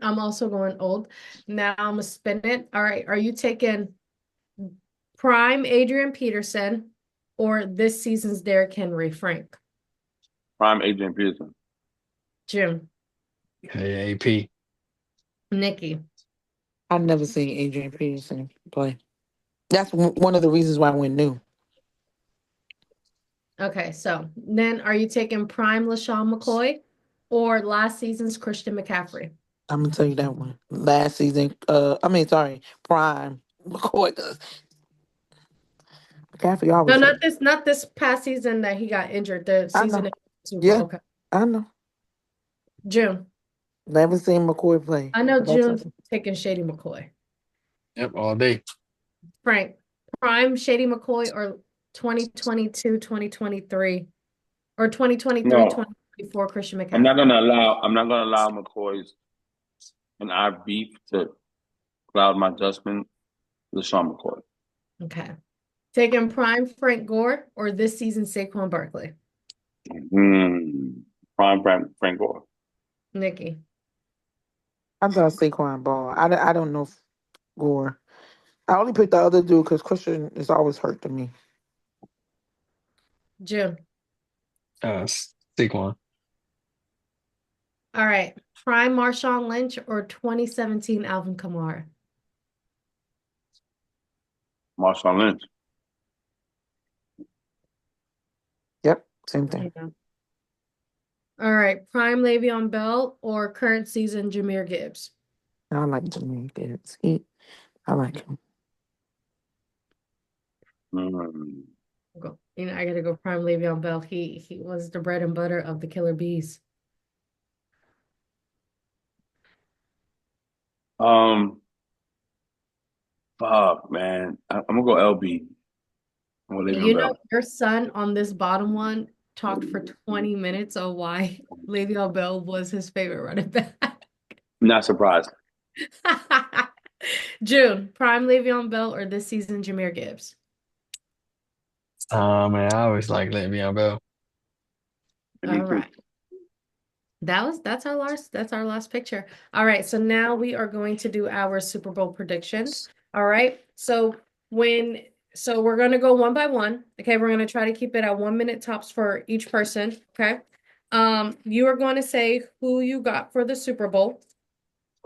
I'm also going old. Now I'm gonna spin it. All right. Are you taking prime Adrian Peterson or this season's Derrick Henry, Frank? Prime Adrian Peterson. Jim. Hey, AP. Nikki. I've never seen Adrian Peterson play. That's one of the reasons why I went new. Okay, so then are you taking prime LaShawn McCoy or last season's Christian McCaffrey? I'm gonna tell you that one. Last season, prime McCoy does. McCaffrey always. No, hurt. not this past season that he got injured. The I season. know. Super Yeah. Okay. I know. June. Never seen McCoy play. I know That's June's okay. taking Shady McCoy. Yep, all day. Frank, prime Shady McCoy or 2022, 2023 or 2023, No. 2024 Christian McCaffrey? I'm not gonna allow McCoy's and our beef to cloud my judgment. LaShawn McCoy. Okay. Taking prime Frank Gore or this season Saquon Barkley? Prime Frank Gore. Nikki. I'm gonna Saquon Ball. I don't know Gore. I only picked the other dude because Christian is always hurt to me. Jim. Saquon. All right. Prime Marshawn Lynch or 2017 Alvin Kamara? Marshawn Lynch. Yep. Same thing. Yeah. All right, prime Le'Veon Bell or current season Jahmyr Gibbs? I like Jimmy Gibbs. I like him. Mm. I gotta go prime Le'Veon Bell. He was the bread and butter of the Killer Bees. Fuck, man. I'm gonna go LB. I'm gonna Le'Veon You know, Bell. your son on this bottom one talked for 20 minutes on why Le'Veon Bell was his favorite running back. Not surprised. June, prime Le'Veon Bell or this season Jahmyr Gibbs? Man, I always like Le'Veon Bell. All right. That's our last picture. All right, so now we are going to do our Super Bowl predictions. All right. So we're gonna go one by one. Okay, we're gonna try to keep it at 1 minute tops for each person. Okay. You are going to say who you got for the Super Bowl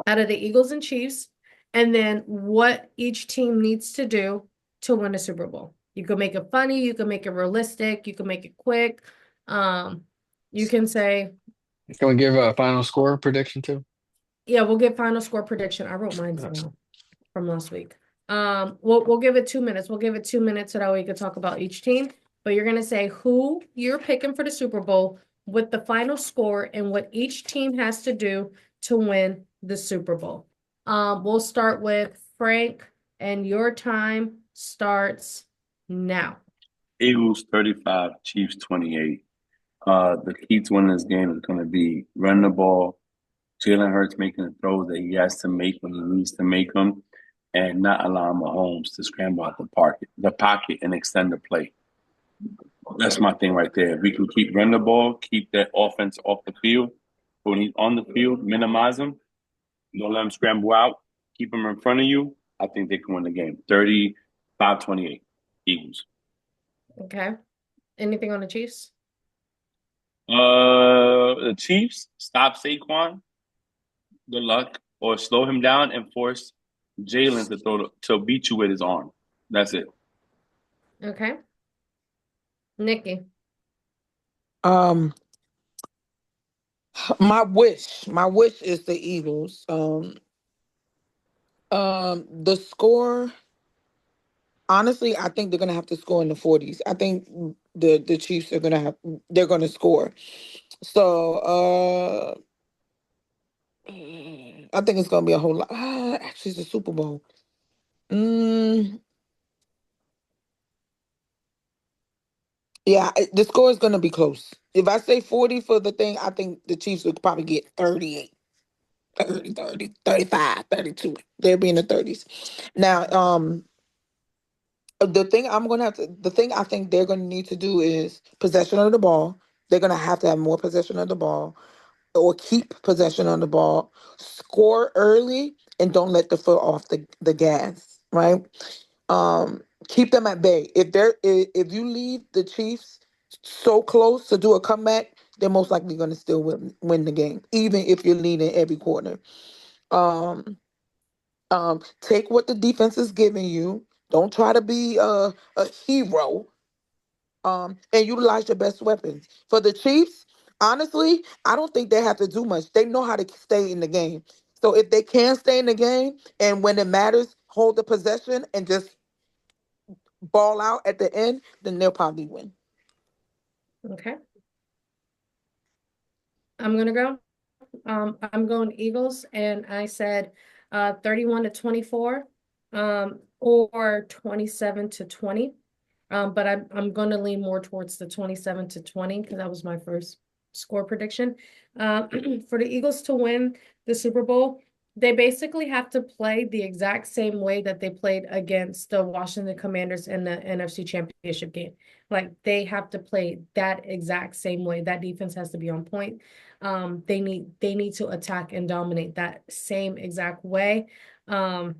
out of the Eagles and Chiefs, and then what each team needs to do to win a Super Bowl. You can make it funny, you can make it realistic, you can make it quick. You can say, Can we give a final score prediction too? yeah, we'll get final score prediction. I wrote mine down from last week. We'll give it 2 minutes. We'll give it 2 minutes so that we can talk about each team. But you're gonna say who you're picking for the Super Bowl with the final score and what each team has to do to win the Super Bowl. We'll start with Frank, and your time starts now. Eagles 35, Chiefs 28. The key to winning this game is going to be run the ball, Jalen Hurts making the throws that he has to make when he needs to make them, and not allowing Mahomes to scramble out the pocket and extend the play. That's my thing right there. If we can keep running the ball, keep that offense off the field. But when he's on the field, minimize him. Don't let him scramble out. Keep him in front of you. I think they can win the game. 35-28, Eagles. Okay. Anything on the Chiefs? The Chiefs stop Saquon. Good luck, or slow him down and force Jalen to beat you with his arm. That's it. Okay. Nikki. Um, my wish is the Eagles. The score. Honestly, I think they're gonna have to score in the 40s. I think the Chiefs they're gonna score. So I think it's gonna be a whole lot. Actually, it's the Super Bowl. Yeah, the score is gonna be close. If I say 40 for the thing, I think the Chiefs would probably get 38, 30, 35, 32. They'll be in the 30s. Now, the thing I think they're gonna need to do is possession of the ball. They're gonna have to have more possession of the ball or keep possession of the ball, score early, and don't let the foot off the gas, right? Keep them at bay. If you leave the Chiefs so close to do a comeback, they're most likely gonna still win the game, even if you're leading every quarter. Um, take what the defense is giving you. Don't try to be a hero. And utilize your best weapons. For the Chiefs, honestly, I don't think they have to do much. They know how to stay in the game. So if they can stay in the game and when it matters, hold the possession and just ball out at the end, then they'll probably win. Okay. I'm gonna go. I'm going Eagles, and I said 31-24, or 27-20. But I'm gonna lean more towards the 27-20 because that was my first score prediction. For the Eagles to win the Super Bowl, they basically have to play the exact same way that they played against the Washington Commanders in the NFC Championship game. Like they have to play that exact same way. That defense has to be on point. They need to attack and dominate that same exact way. That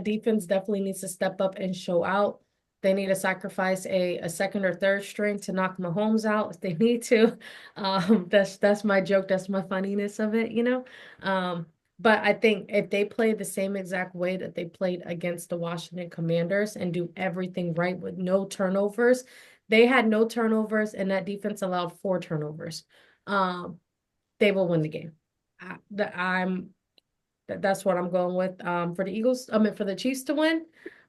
defense definitely needs to step up and show out. They need to sacrifice a second or third string to knock Mahomes out if they need to. That's my joke. That's my funniness of it, you know. But I think if they play the same exact way that they played against the Washington Commanders and do everything right with no turnovers, They had no turnovers, and that defense allowed 4 turnovers. They will win the game. That's what I'm going with. For the Eagles, I mean for the Chiefs to win.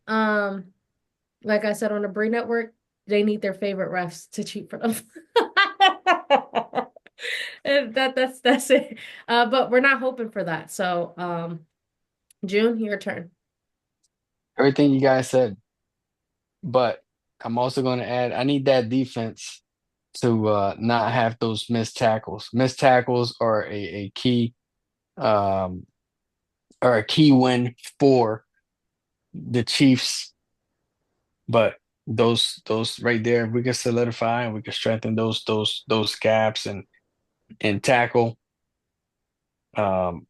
Like I said on the Bree Network, they need their favorite refs to cheat for them. And that's it. But we're not hoping for that. So, June, your turn. Everything you guys said, but I'm also going to add, I need that defense to not have those missed tackles. Missed tackles are a key um are a key win for the Chiefs. But those right there, if we can solidify and we can strengthen those gaps and tackle.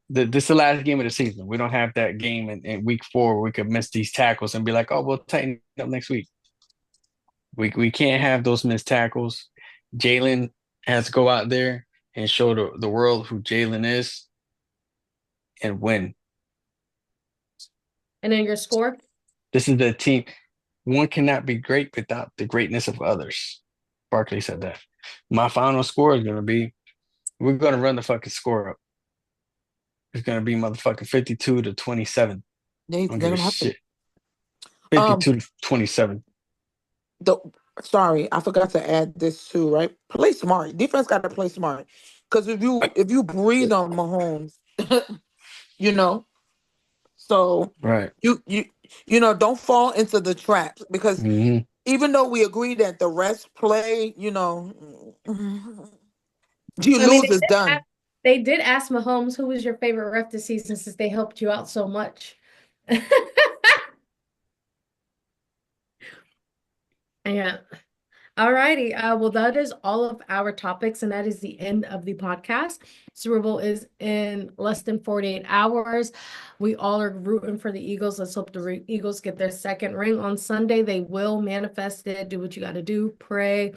This is the last game of the season. We don't have that game in week 4 where we could miss these tackles and be like, oh, we'll tighten up next week. We can't have those missed tackles. Jalen has to go out there and show the world who Jalen is and win. And then your score? This is the team. One cannot be great without the greatness of others. Barkley said that. My final score is going to be, we're going to run the fucking score up. It's going to be motherfucking 52-27. They're Don't give a gonna have to. shit. 52-27. Sorry, I forgot to add this too. Right, play smart. Defense got to play smart because if you breathe on Mahomes, you know, so Right. you know, don't fall into the traps because hmm even though we agree that the rest play, you know, you I mean, lose is done. they did ask Mahomes who was your favorite ref this season since they helped you out so much. Yeah. All righty. Well, that is all of our topics, and that is the end of the podcast. Super Bowl is in less than 48 hours. We all are rooting for the Eagles. Let's hope the Eagles get their second ring on Sunday. They will manifest it. Do what you got to do. Pray.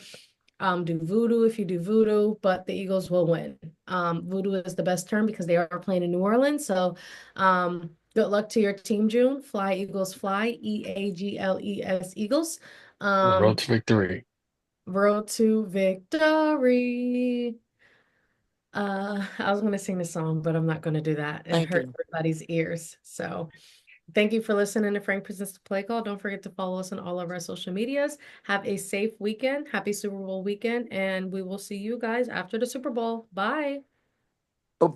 Do voodoo if you do voodoo, but the Eagles will win. Voodoo is the best term because they are playing in New Orleans. So, good luck to your team, June. Fly, Eagles, fly. EAGLES, Eagles. Road to victory. Road to victory. I was gonna sing the song, but I'm not gonna do that. It Thank hurt you. everybody's ears. So thank you for listening to Frank Presents the Play Call. Don't forget to follow us on all of our social medias. Have a safe weekend. Happy Super Bowl weekend, and we will see you guys after the Super Bowl. Bye. Bye.